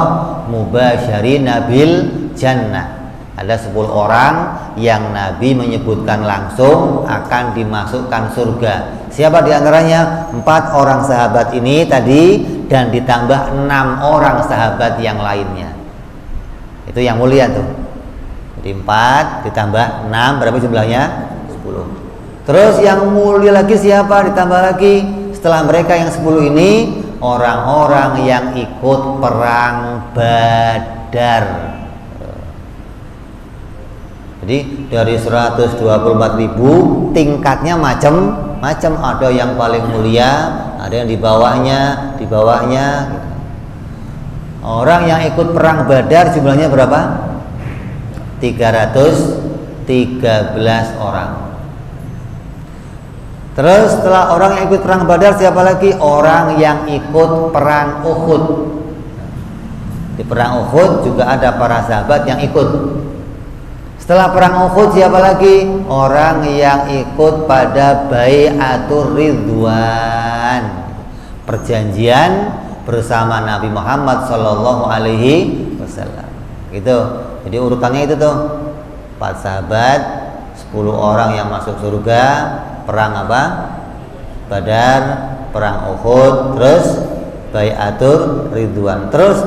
mubasyirina bil jannah. Ada 10 orang yang Nabi menyebutkan langsung akan dimasukkan surga. Siapa diantaranya? 4 orang sahabat ini tadi, dan ditambah 6 orang sahabat yang lainnya. Itu yang mulia tuh. Jadi 4 ditambah 6 berapa jumlahnya? 10. Terus yang mulia lagi siapa? Ditambah lagi setelah mereka yang 10 ini, orang-orang yang ikut perang Badar. Jadi dari 124.000 tingkatnya macam-macam. Ada yang paling mulia, ada yang di bawahnya. Gitu. Orang yang ikut perang Badar jumlahnya berapa? 313 orang. Terus setelah orang yang ikut perang Badar siapa lagi? Orang yang ikut perang Uhud. Di perang Uhud juga ada para sahabat yang ikut. Setelah perang Uhud siapa lagi? Orang yang ikut pada Bai'atur Ridwan, perjanjian bersama Nabi Muhammad sallallahu alaihi wasallam. Gitu. Jadi urutannya itu tuh 4 sahabat, 10 orang yang masuk surga, perang apa? Badar, perang Uhud, terus Bai'atur Ridwan. Terus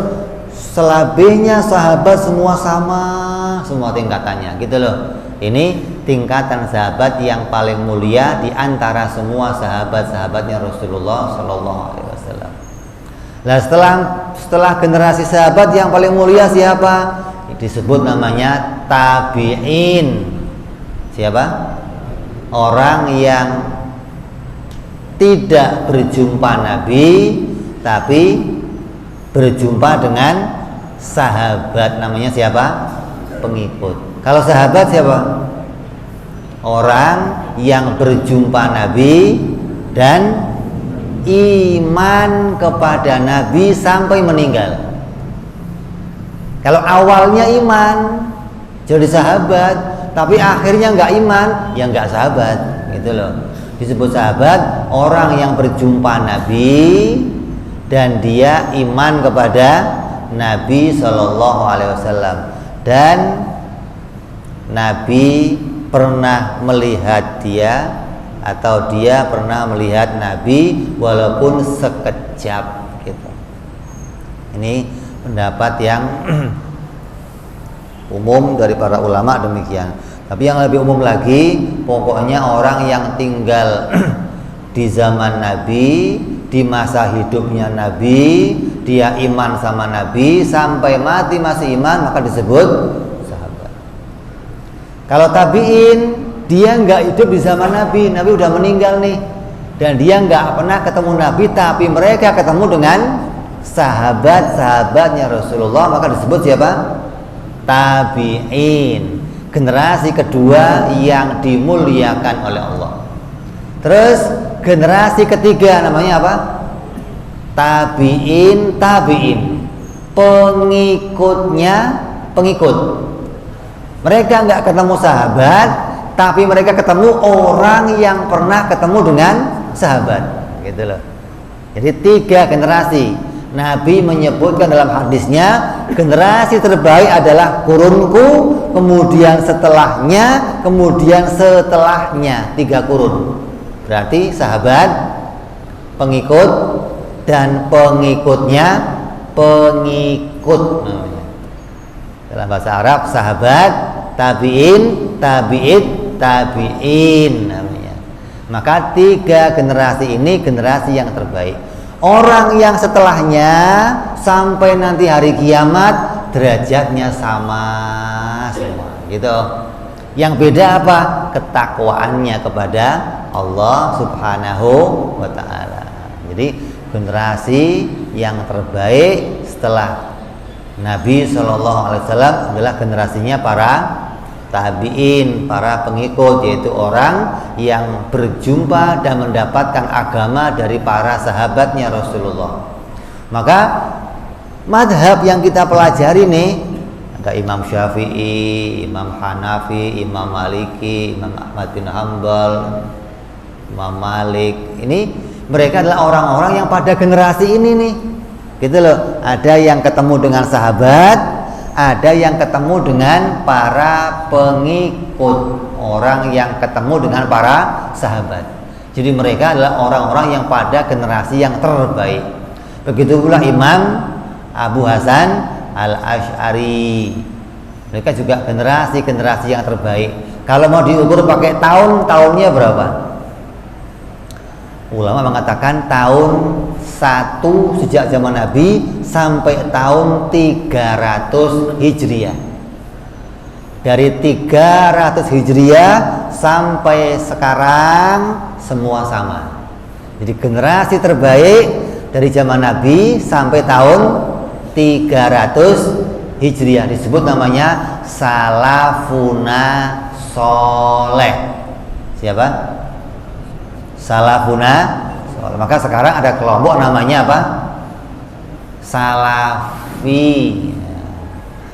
selebihnya sahabat semua sama, semua tingkatannya gitu loh. Ini tingkatan sahabat yang paling mulia di antara semua sahabat-sahabatnya Rasulullah Shallallahu Alaihi Wasallam. Nah, setelah generasi sahabat yang paling mulia siapa? Disebut namanya tabi'in. Siapa? Orang yang tidak berjumpa Nabi tapi berjumpa dengan sahabat, namanya siapa? Pengikut. Kalau sahabat siapa? Orang yang berjumpa Nabi dan iman kepada Nabi sampai meninggal. Kalau awalnya iman jadi sahabat, tapi akhirnya nggak iman, ya nggak sahabat, gitu loh. Disebut sahabat orang yang berjumpa Nabi dan dia iman kepada Nabi Shallallahu Alaihi Wasallam, dan Nabi pernah melihat dia atau dia pernah melihat Nabi walaupun sekejap gitu. Ini pendapat yang umum dari para ulama demikian. Tapi yang lebih umum lagi, pokoknya orang yang tinggal di zaman Nabi, di masa hidupnya Nabi, dia iman sama Nabi sampai mati masih iman, maka disebut sahabat. Kalau tabi'in, dia nggak hidup di zaman Nabi, Nabi udah meninggal nih, dan dia nggak pernah ketemu Nabi, tapi mereka ketemu dengan sahabat-sahabatnya Rasulullah, maka disebut siapa? Tabi'in, generasi kedua yang dimuliakan oleh Allah. Terus generasi ketiga namanya apa? Tabi'in, pengikutnya pengikut. Mereka nggak ketemu sahabat, tapi mereka ketemu orang yang pernah ketemu dengan sahabat, gitu loh. Jadi 3 generasi. Nabi menyebutkan dalam hadisnya, generasi terbaik adalah kurunku, kemudian setelahnya, kemudian setelahnya, 3 kurun. Berarti sahabat, pengikut, dan pengikutnya pengikut. Dalam bahasa Arab sahabat, tabi'in, tabi'in namanya. Maka 3 generasi ini generasi yang terbaik. Orang yang setelahnya sampai nanti hari kiamat derajatnya sama semua, gitu. Yang beda apa? Ketakwaannya kepada Allah Subhanahu wa ta'ala. Jadi generasi yang terbaik setelah Nabi Shallallahu Alaihi Wasallam adalah generasinya para tabi'in, para pengikut, yaitu orang yang berjumpa dan mendapatkan agama dari para sahabatnya Rasulullah. Maka madhab yang kita pelajari nih, ada Imam Syafi'i, Imam Hanafi, Imam Maliki, Imam Ahmad bin Hanbal, Imam Malik. Ini mereka adalah orang-orang yang pada generasi ini nih, gitu loh. Ada yang ketemu dengan sahabat, ada yang ketemu dengan para pengikut, orang yang ketemu dengan para sahabat. Jadi mereka adalah orang-orang yang pada generasi yang terbaik. Begitu pula Imam Abu Hasan Al-Asy'ari. Mereka juga generasi yang terbaik. Kalau mau diukur pakai tahun-tahunnya berapa? Ulama mengatakan tahun 1 sejak zaman Nabi sampai tahun 300 Hijriah. Dari 300 Hijriah sampai sekarang semua sama. Jadi generasi terbaik dari zaman Nabi sampai tahun 300 Hijriah disebut namanya salafuna soleh. Siapa? Salafuna. Maka sekarang ada kelompok namanya apa? Salafi.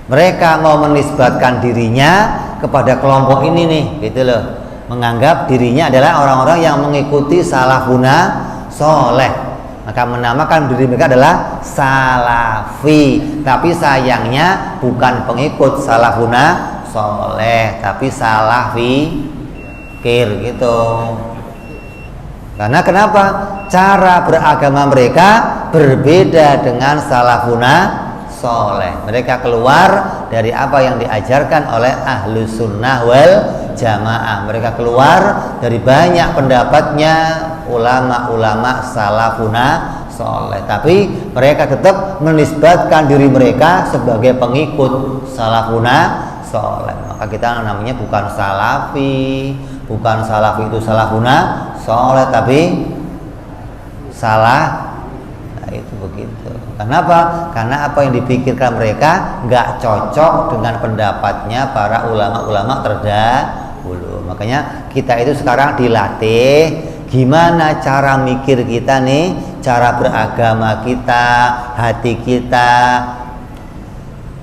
Mereka mau menisbatkan dirinya kepada kelompok ini nih, gitu loh. Menganggap dirinya adalah orang-orang yang mengikuti salafuna soleh. Maka menamakan diri mereka adalah salafi. Tapi sayangnya bukan pengikut salafuna soleh, tapi salah fikir gitu. Karena kenapa? Cara beragama mereka berbeda dengan salafuna soleh. Mereka keluar dari apa yang diajarkan oleh ahlus sunnah wal jamaah. Mereka keluar dari banyak pendapatnya ulama-ulama salafuna soleh, tapi mereka tetap menisbatkan diri mereka sebagai pengikut salafuna soleh. Maka kita namanya bukan salafi, bukan salafi itu salafuna soleh, tapi salah. Nah, itu begitu. Kenapa? Karena apa yang dipikirkan mereka nggak cocok dengan pendapatnya para ulama-ulama terdahulu. Makanya kita itu sekarang dilatih gimana cara mikir kita nih, cara beragama kita, hati kita,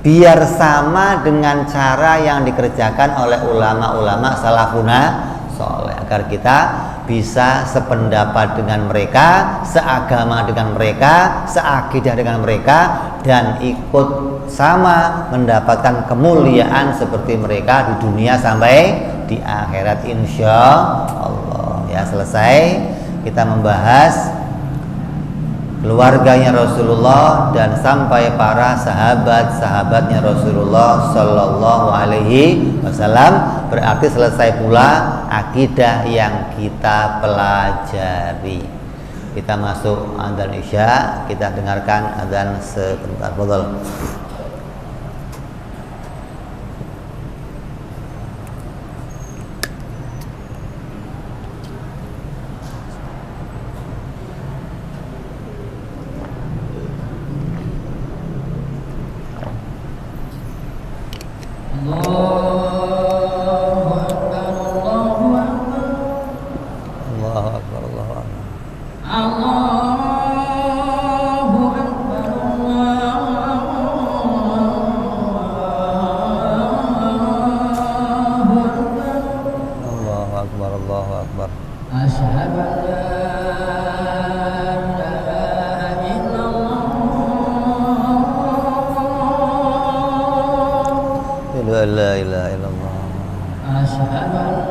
biar sama dengan cara yang dikerjakan oleh ulama-ulama salafuna soleh, agar kita bisa sependapat dengan mereka, seagama dengan mereka, seakidah dengan mereka, dan ikut sama mendapatkan kemuliaan seperti mereka di dunia sampai di akhirat insya Allah. Ya, selesai kita membahas keluarganya Rasulullah dan sampai para sahabat-sahabatnya Rasulullah Sallallahu Alaihi Wasallam. Berarti selesai pula akidah yang kita pelajari. Kita masuk adzan Isya, kita dengarkan adzan sebentar. Fadhal. La ilaha illallah. Asyhadu an la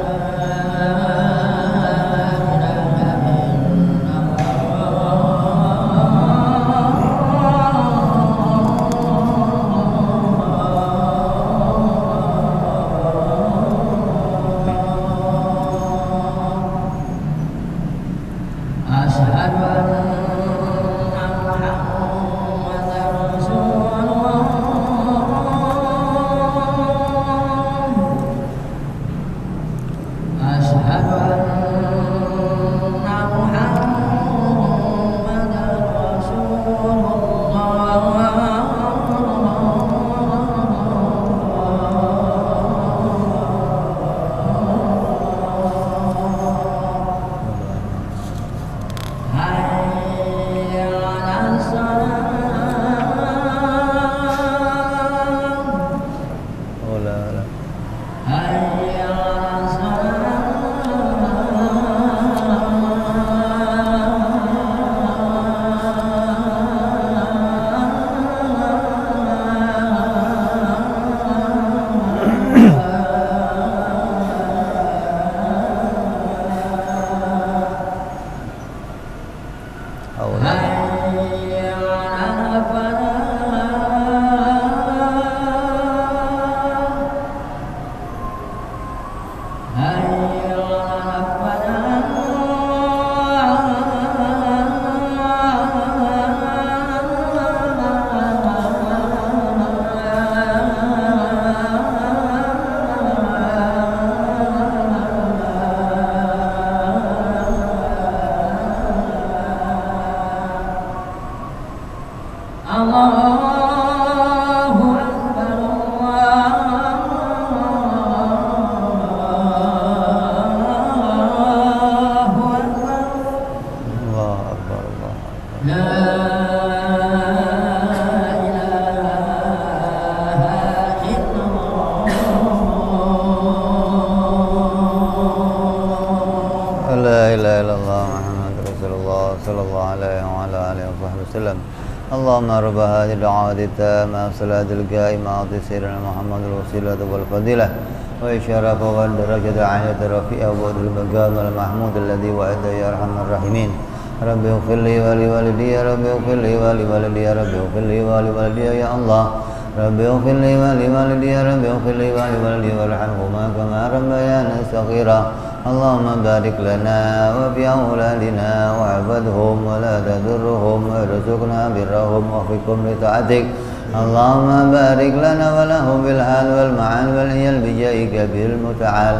اللهم رب هذه الدعوة التامة والصلاة القائمة أعط سيدنا محمد الوسيلة والفضيلة والشرف والدرجة العالية الرفيعة وبعد المقام المحمود الذي وعده يا أرحم الراحمين. رب اغفر لي ولوالدي يا رب اغفر لي ولوالدي يا رب اغفر لي ولوالدي يا الله. رب اغفر لي ولوالدي يا رب اغفر لي ولوالدي وارحمهما كما ربيانا صغيرا. اللهم بارك لنا وفي أولادنا واحفظهم ولا تضرهم وارزقنا برهم وفقهم لطاعتك. اللهم بارك لنا ولهم بالحال والمعال والعيال بجاهك بالمتعال.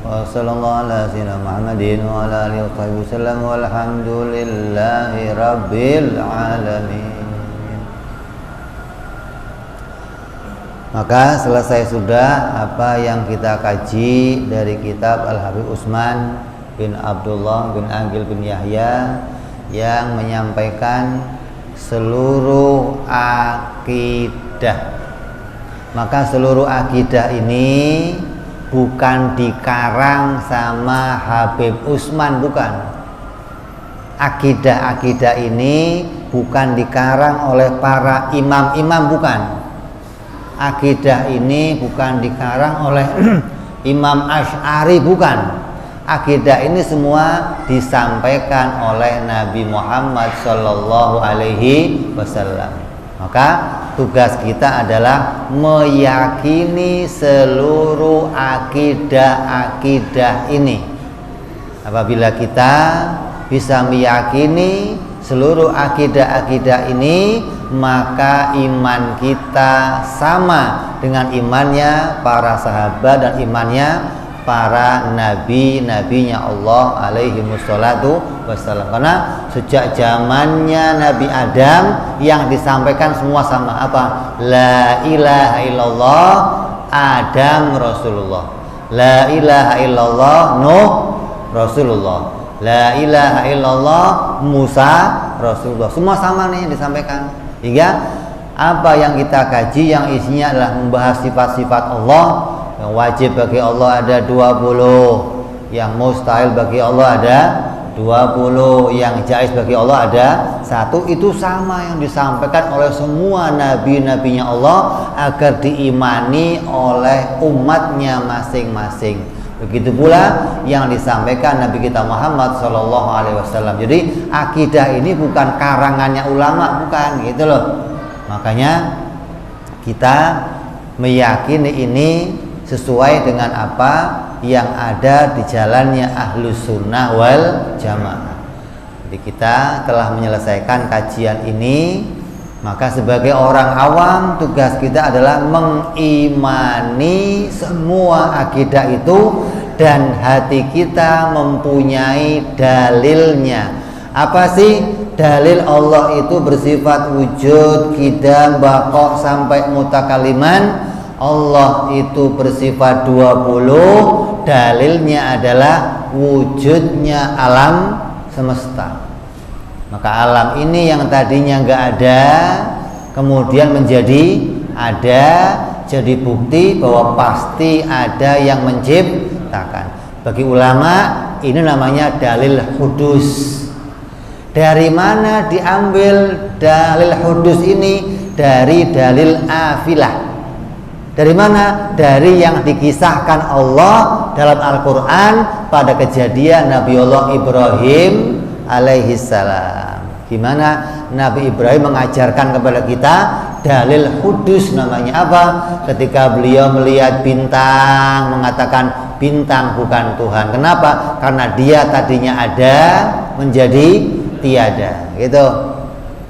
وصلى الله على سيدنا محمد وعلى آله وصحبه وسلم والحمد لله رب العالمين. Maka selesai sudah apa yang kita kaji dari kitab Al-Habib Utsman bin Abdullah bin Aqil bin Yahya yang menyampaikan seluruh akidah. Maka seluruh akidah ini bukan dikarang sama Habib Utsman, bukan. Akidah-akidah ini bukan dikarang oleh para imam-imam, bukan. Akidah ini bukan dikarang oleh Imam Asy'ari, bukan. Akidah ini semua disampaikan oleh Nabi Muhammad Sallallahu Alaihi Wasallam. Maka tugas kita adalah meyakini seluruh akidah-akidah ini. Apabila kita bisa meyakini seluruh akidah-akidah ini, maka iman kita sama dengan imannya para sahabat dan imannya para nabi-nabinya Allah alaihi wassalatu wassalam. Karena sejak zamannya Nabi Adam yang disampaikan semua sama, apa? La ilaha illallah Adam Rasulullah, la ilaha illallah Nuh Rasulullah, la ilaha illallah Musa Rasulullah. Semua sama nih disampaikan. Hingga apa yang kita kaji yang isinya adalah membahas sifat-sifat Allah. Yang wajib bagi Allah ada 20, yang mustahil bagi Allah ada 20, yang jaiz bagi Allah ada 1. Itu sama yang disampaikan oleh semua nabi-nabinya Allah agar diimani oleh umatnya masing-masing. Begitu pula yang disampaikan Nabi kita Muhammad Sallallahu Alaihi Wasallam. Jadi akidah ini bukan karangannya ulama, bukan, gitu loh. Makanya kita meyakini ini sesuai dengan apa yang ada di jalannya Ahlus Sunnah wal Jamaah. Jadi kita telah menyelesaikan kajian ini. Maka sebagai orang awam tugas kita adalah mengimani semua akidah itu dan hati kita mempunyai dalilnya. Apa sih dalil Allah itu bersifat wujud, qidam, baqa sampai mutakaliman? Allah itu bersifat 20, dalilnya adalah wujudnya alam semesta. Maka alam ini yang tadinya enggak ada kemudian menjadi ada, jadi bukti bahwa pasti ada yang menciptakan. Bagi ulama ini namanya dalil hudus. Dari mana diambil dalil hudus ini? Dari dalil afilah. Dari mana? Dari yang dikisahkan Allah dalam Al-Quran pada kejadian Nabi Allah Ibrahim alaihissalam. Gimana Nabi Ibrahim mengajarkan kepada kita dalil hudus, namanya apa? Ketika beliau melihat bintang mengatakan bintang bukan Tuhan. Kenapa? Karena dia tadinya ada menjadi tiada, gitu.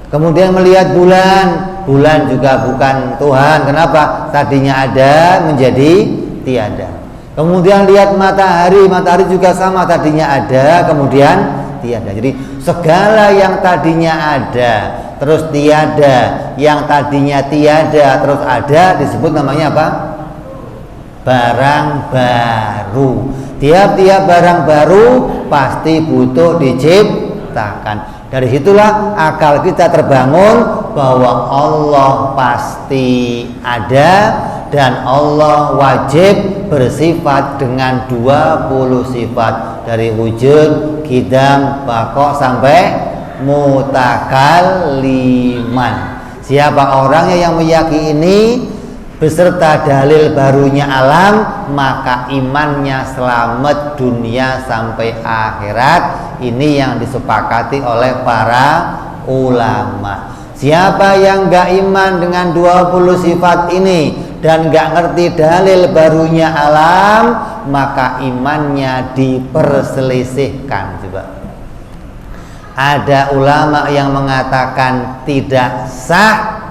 Kemudian melihat bulan, bulan juga bukan Tuhan. Kenapa? Tadinya ada menjadi tiada. Kemudian lihat matahari, matahari juga sama, tadinya ada kemudian tiada. Jadi segala yang tadinya ada terus tiada, yang tadinya tiada terus ada, disebut namanya apa? Barang baru. Tiap-tiap barang baru pasti butuh diciptakan. Dari situlah akal kita terbangun bahwa Allah pasti ada dan Allah wajib bersifat dengan 20 sifat, dari wujud, qidam, baqa sampai mutakalliman. Siapa orangnya yang meyakini beserta dalil barunya alam, maka imannya selamat dunia sampai akhirat. Ini yang disepakati oleh para ulama. Siapa yang gak iman dengan 20 sifat ini dan gak ngerti dalil barunya alam, maka imannya diperselisihkan. Coba, ada ulama yang mengatakan tidak sah,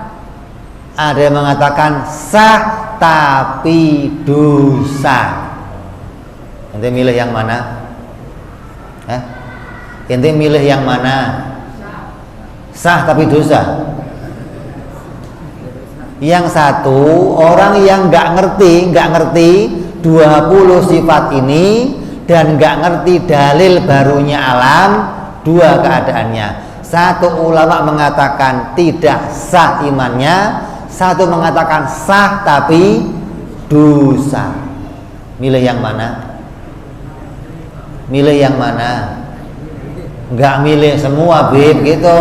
ada yang mengatakan sah tapi dosa. Ente milih yang mana? Ente milih yang mana? Sah tapi dosa. Yang satu, orang yang nggak ngerti 20 sifat ini dan nggak ngerti dalil barunya alam. Dua keadaannya. Satu ulama mengatakan tidak sah imannya, satu mengatakan sah tapi dosa. Milih yang mana? Milih yang mana? Nggak milih semua, Bib, gitu.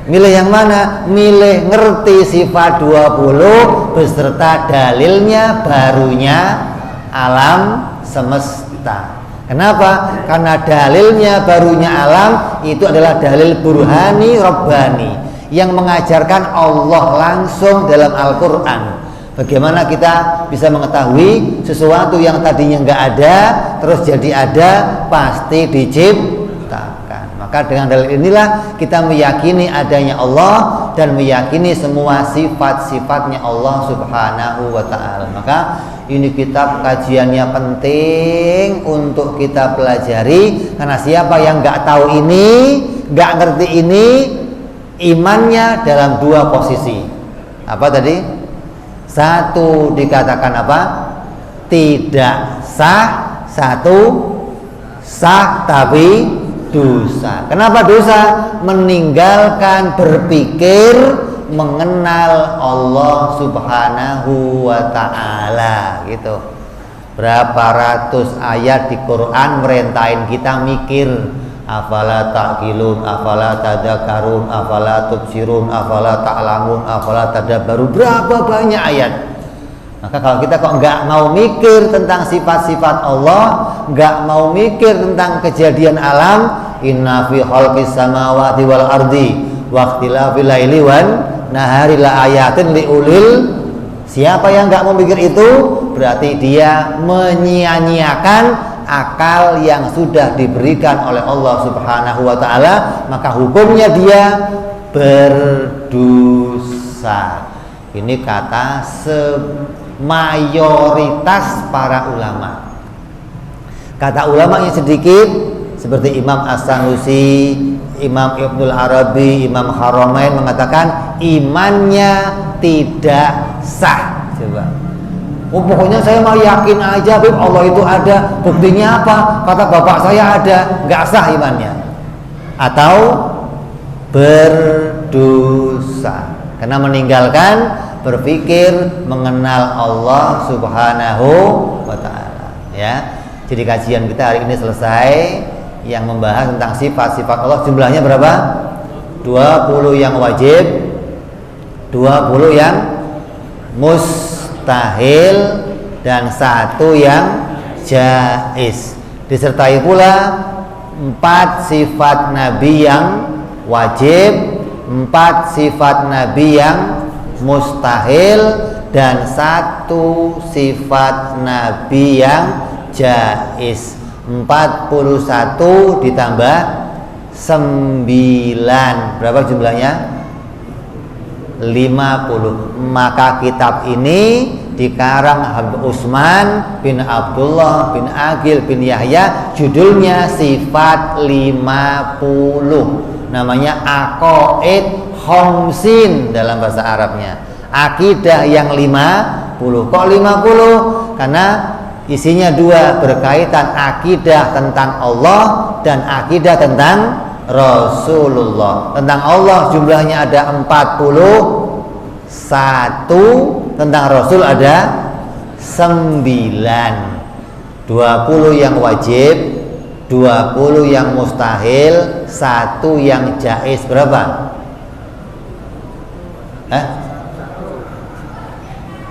Milih yang mana? Milih ngerti sifat 20 beserta dalilnya barunya alam semesta. Kenapa? Karena dalilnya barunya alam itu adalah dalil burhani rabbani yang mengajarkan Allah langsung dalam Al-Quran. Bagaimana kita bisa mengetahui sesuatu yang tadinya nggak ada terus jadi ada, pasti diciptakan. Maka dengan dalil inilah kita meyakini adanya Allah dan meyakini semua sifat-sifatnya Allah Subhanahu wa ta'ala. Maka ini kitab kajiannya penting untuk kita pelajari, karena siapa yang nggak tahu ini, nggak ngerti ini, imannya dalam dua posisi. Apa tadi? Satu dikatakan apa? Tidak sah. Satu sah tapi dosa. Kenapa dosa? Meninggalkan berpikir mengenal Allah Subhanahu wa ta'ala, gitu. Berapa ratus ayat di Quran merintahin kita mikir. Afala ta'qilun, afala tadzakarun, afala tubsirun, afala ta'lamun, afala tadabbarun. Berapa banyak ayat. Maka kalau kita kok nggak mau mikir tentang sifat-sifat Allah, nggak mau mikir tentang kejadian alam, inna fi khalqis samawati wal ardi wa ikhtilafil laili wan nahari la ayatin liulil. Siapa yang nggak mau mikir itu, berarti dia menyia-nyiakan akal yang sudah diberikan oleh Allah Subhanahu wa ta'ala, maka hukumnya dia berdosa. Ini kata mayoritas para ulama. Kata ulama yang sedikit seperti Imam As-Sanusi, Imam Ibnul Arabi, Imam Haramain mengatakan imannya tidak sah. Coba, oh, pokoknya saya mau yakin aja, Bib, Allah itu ada. Buktinya apa? Kata bapak saya ada. Nggak sah imannya. Atau berdosa karena meninggalkan berpikir mengenal Allah Subhanahu wa ta'ala. Ya. Jadi kajian kita hari ini selesai yang membahas tentang sifat-sifat Allah. Jumlahnya berapa? 20 yang wajib, 20 yang mustahil, dan 1 yang jaiz. Disertai pula 4 sifat Nabi yang wajib, 4 sifat Nabi yang mustahil, dan 1 sifat Nabi yang jaiz. 41 ditambah 9, berapa jumlahnya? 50. Maka kitab ini dikarang Habib Utsman bin Abdullah bin Aqil bin Yahya, judulnya Sifat 50. Namanya Aqaid Khamsin dalam bahasa Arabnya. Akidah yang 50. Kok 50? Karena isinya 2, berkaitan akidah tentang Allah dan akidah tentang Rasulullah. Tentang Allah jumlahnya ada 41, tentang Rasul ada 9. 20 yang wajib, 20 yang mustahil, 1 yang jaiz. Berapa?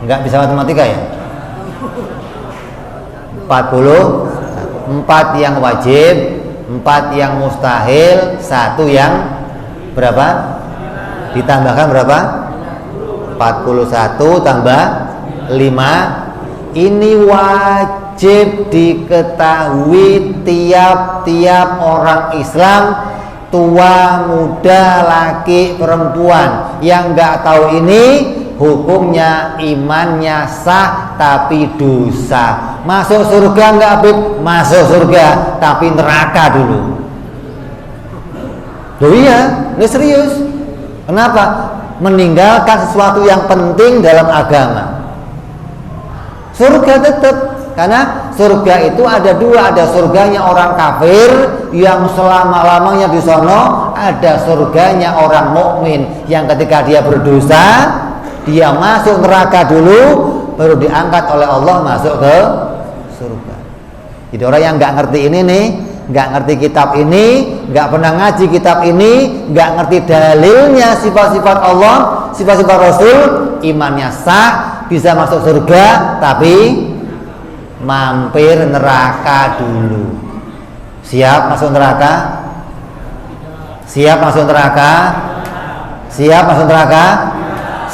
Enggak bisa matematika ya? 4 yang wajib, 4 yang mustahil, 1 yang berapa? Ditambahkan berapa? 41 tambah 5. Ini wajib diketahui tiap-tiap orang Islam, tua, muda, laki, perempuan. Yang nggak tahu ini hukumnya imannya sah tapi dosa. Masuk surga nggak, Habib? Masuk surga tapi neraka dulu. Loh iya, ini serius. Kenapa? Meninggalkan sesuatu yang penting dalam agama. Surga tetap, karena surga itu ada 2, ada surganya orang kafir yang selama-lamanya di sono, ada surganya orang mukmin yang ketika dia berdosa, dia masuk neraka dulu, baru diangkat oleh Allah masuk ke surga. Jadi orang yang nggak ngerti ini nih, nggak ngerti kitab ini, nggak pernah ngaji kitab ini, nggak ngerti dalilnya sifat-sifat Allah, sifat-sifat Rasul, imannya sah, bisa masuk surga, tapi mampir neraka dulu. Siap masuk neraka? Siap masuk neraka? Siap masuk neraka?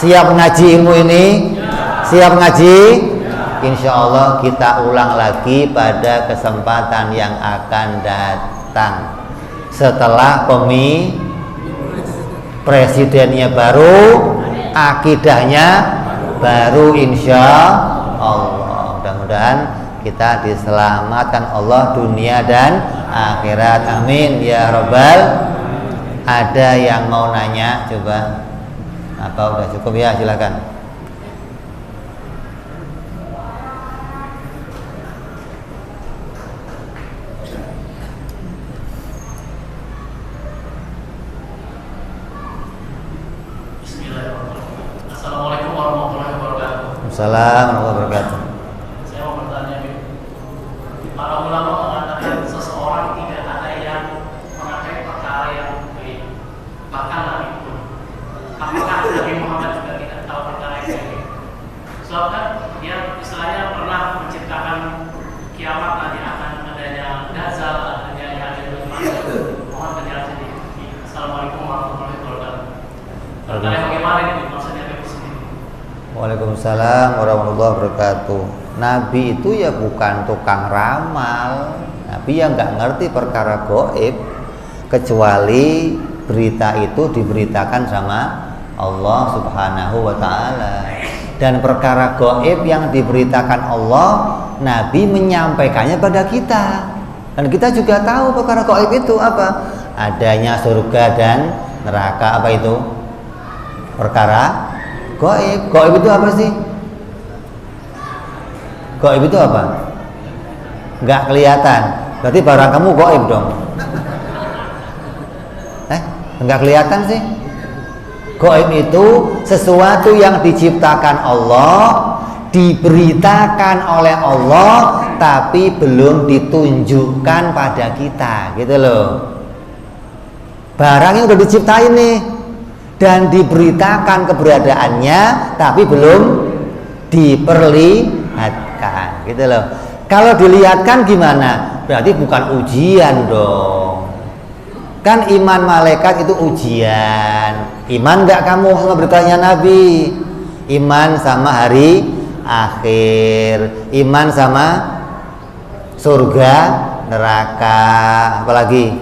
Siap ngaji ilmu ini? Siap ngaji? Insya Allah kita ulang lagi pada kesempatan yang akan datang. Setelah presidennya baru, akidahnya baru, insya Allah. Mudah-mudahan kita diselamatkan Allah dunia dan akhirat. Amin ya Rabbal. Ada yang mau nanya? Coba. Apa udah cukup ya? Silakan. Assalamualaikum warahmatullahi wabarakatuh. Assalamualaikum warahmatullahi wabarakatuh. Saya mau bertanya, para ulama mengatakan seseorang tidak ada yang mengatakan perkara yang baik, bahkan Nabi pun. Apakah Nabi Muhammad juga tidak tahu perkara yang baik? Soalnya dia istilahnya pernah menciptakan kiamat nanti akan adanya dazal, adanya yang ada di mana. Mohon penjelasan ini. Assalamualaikum warahmatullahi wabarakatuh. Perkara bagaimana ini maksudnya? Waalaikumsalam warahmatullahi wabarakatuh. Nabi itu ya bukan tukang ramal. Nabi yang nggak ngerti perkara gaib, kecuali berita itu diberitakan sama Allah Subhanahu wa ta'ala. Dan perkara gaib yang diberitakan Allah, Nabi menyampaikannya pada kita. Dan kita juga tahu perkara gaib itu apa? Adanya surga dan neraka. Apa itu? Perkara gaib. Gaib itu apa sih? Gaib itu apa? Nggak kelihatan. Berarti barang kamu gaib dong. Nggak kelihatan sih? Gaib itu sesuatu yang diciptakan Allah, diberitakan oleh Allah, tapi belum ditunjukkan pada kita, gitu loh. Barang yang udah diciptain nih, dan diberitakan keberadaannya, tapi belum diperlihatkan, gitu loh. Kalau dilihatkan gimana? Berarti bukan ujian dong. Kan iman malaikat itu ujian. Iman nggak kamu sama beritanya Nabi? Iman sama hari akhir, iman sama surga, neraka, apalagi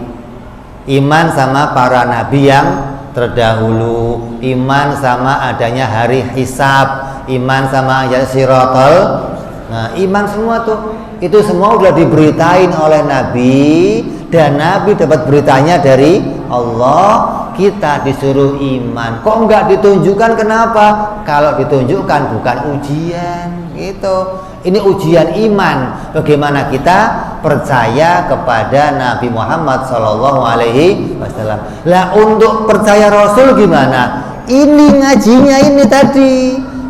iman sama para nabi yang terdahulu, iman sama adanya hari hisab, iman sama siratal. Nah, iman semua tuh, itu semua udah diberitain oleh Nabi, dan Nabi dapat beritanya dari Allah. Kita disuruh iman, kok nggak ditunjukkan? Kenapa? Kalau ditunjukkan bukan ujian, gitu. Ini ujian iman. Bagaimana kita percaya kepada Nabi Muhammad SAW? Lah, untuk percaya Rasul gimana? Ini ngajinya ini tadi.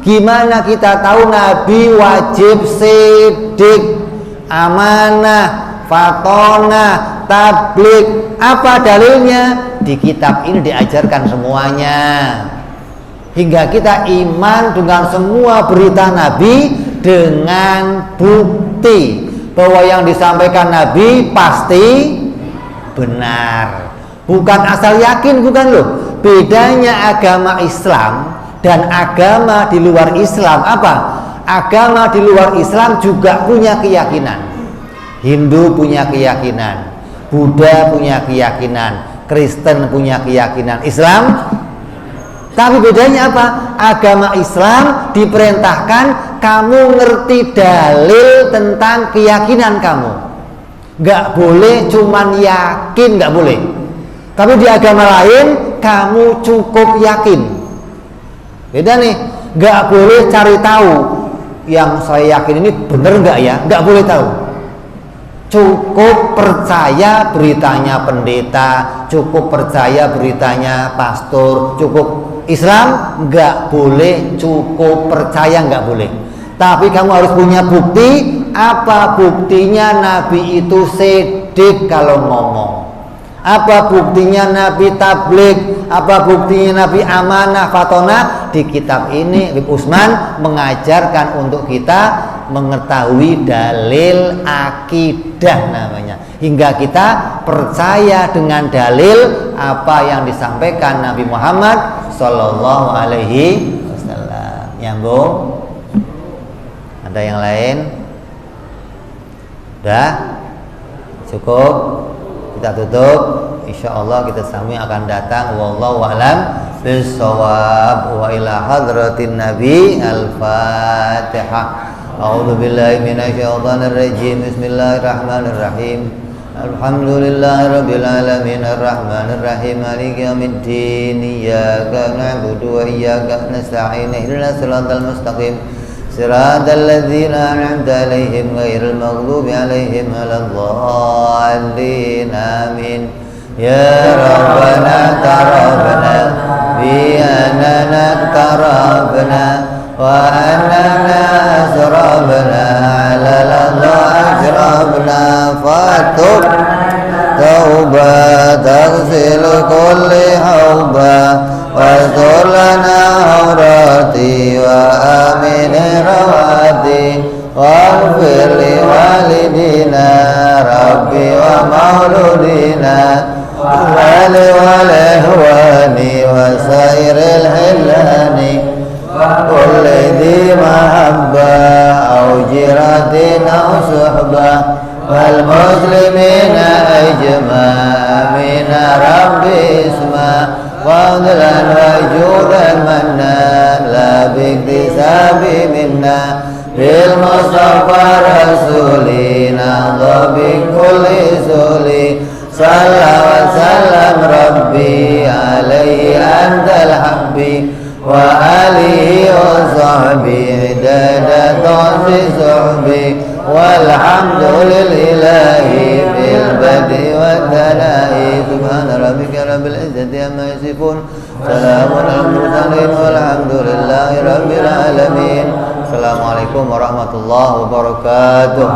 Gimana kita tahu Nabi wajib sidik, amanah, fatonah, tablik? Apa dalilnya? Di kitab ini diajarkan semuanya. Hingga kita iman dengan semua berita Nabi dengan bukti bahwa yang disampaikan Nabi pasti benar. Bukan asal yakin, bukan loh. Bedanya agama Islam dan agama di luar Islam apa? Agama di luar Islam juga punya keyakinan. Hindu punya keyakinan, Buddha punya keyakinan, Kristen punya keyakinan, Islam. Tapi bedanya apa? Agama Islam diperintahkan kamu ngerti dalil tentang keyakinan kamu. Gak boleh cuman yakin, gak boleh. Tapi di agama lain kamu cukup yakin. Beda nih, gak boleh cari tahu yang saya yakin ini bener gak ya, gak boleh tahu. Cukup percaya beritanya pendeta, cukup percaya beritanya pastor, cukup. Islam nggak boleh cukup percaya, nggak boleh. Tapi kamu harus punya bukti. Apa buktinya Nabi itu sedik kalau ngomong? Apa buktinya Nabi tabligh? Apa buktinya Nabi amanah fatona? Di kitab ini Habib Usman mengajarkan untuk kita mengetahui dalil akidah namanya, hingga kita percaya dengan dalil apa yang disampaikan Nabi Muhammad Sallallahu Alaihi Wasallam. Nyambung? Ada yang lain? Udah? Cukup? Kita tutup. Insya Allah kita sambung akan datang. Wallahu a'lam bishawab. Wa ila hadratin Nabi. Al-Fatihah. A'udzu billahi minasyaitonir rajim. Bismillahirrahmanirrahim. Alhamdulillahirabbil alamin arrahmanir rahim maliki yaumiddin. Iyyaka na'budu wa iyyaka nasta'in. Ihdinas siratal mustaqim. Siratal ladzina an'amta 'alaihim ghairil maghdubi 'alaihim waladdallin. Amin. Ya Rabbana tarabna bi annana tarabna wa annana asrabna 'ala Allah ajrabna fatub tauba taghsil kulli hauba wastur lana aurati wa amin rawati waghfir li walidina rabbi wa mauludina wali walihwani wa sairil hilani kulli di mahabba au jiratin au suhbah wal muslimina ajma'ina rabbi isma fadlan wa judan mannan la biktisabi minna bil mustafa rasulina dhabi kulli suli sallallahu wa sallam rabbi alaihi antal habbi wa alihi wa sahbihi idada tawsi sahbi walhamdulillahi bil badi wa tanai subhana rabbika rabbil izzati amma yasifun salamun al mursalin walhamdulillahi rabbil alamin. Assalamualaikum warahmatullahi wabarakatuh.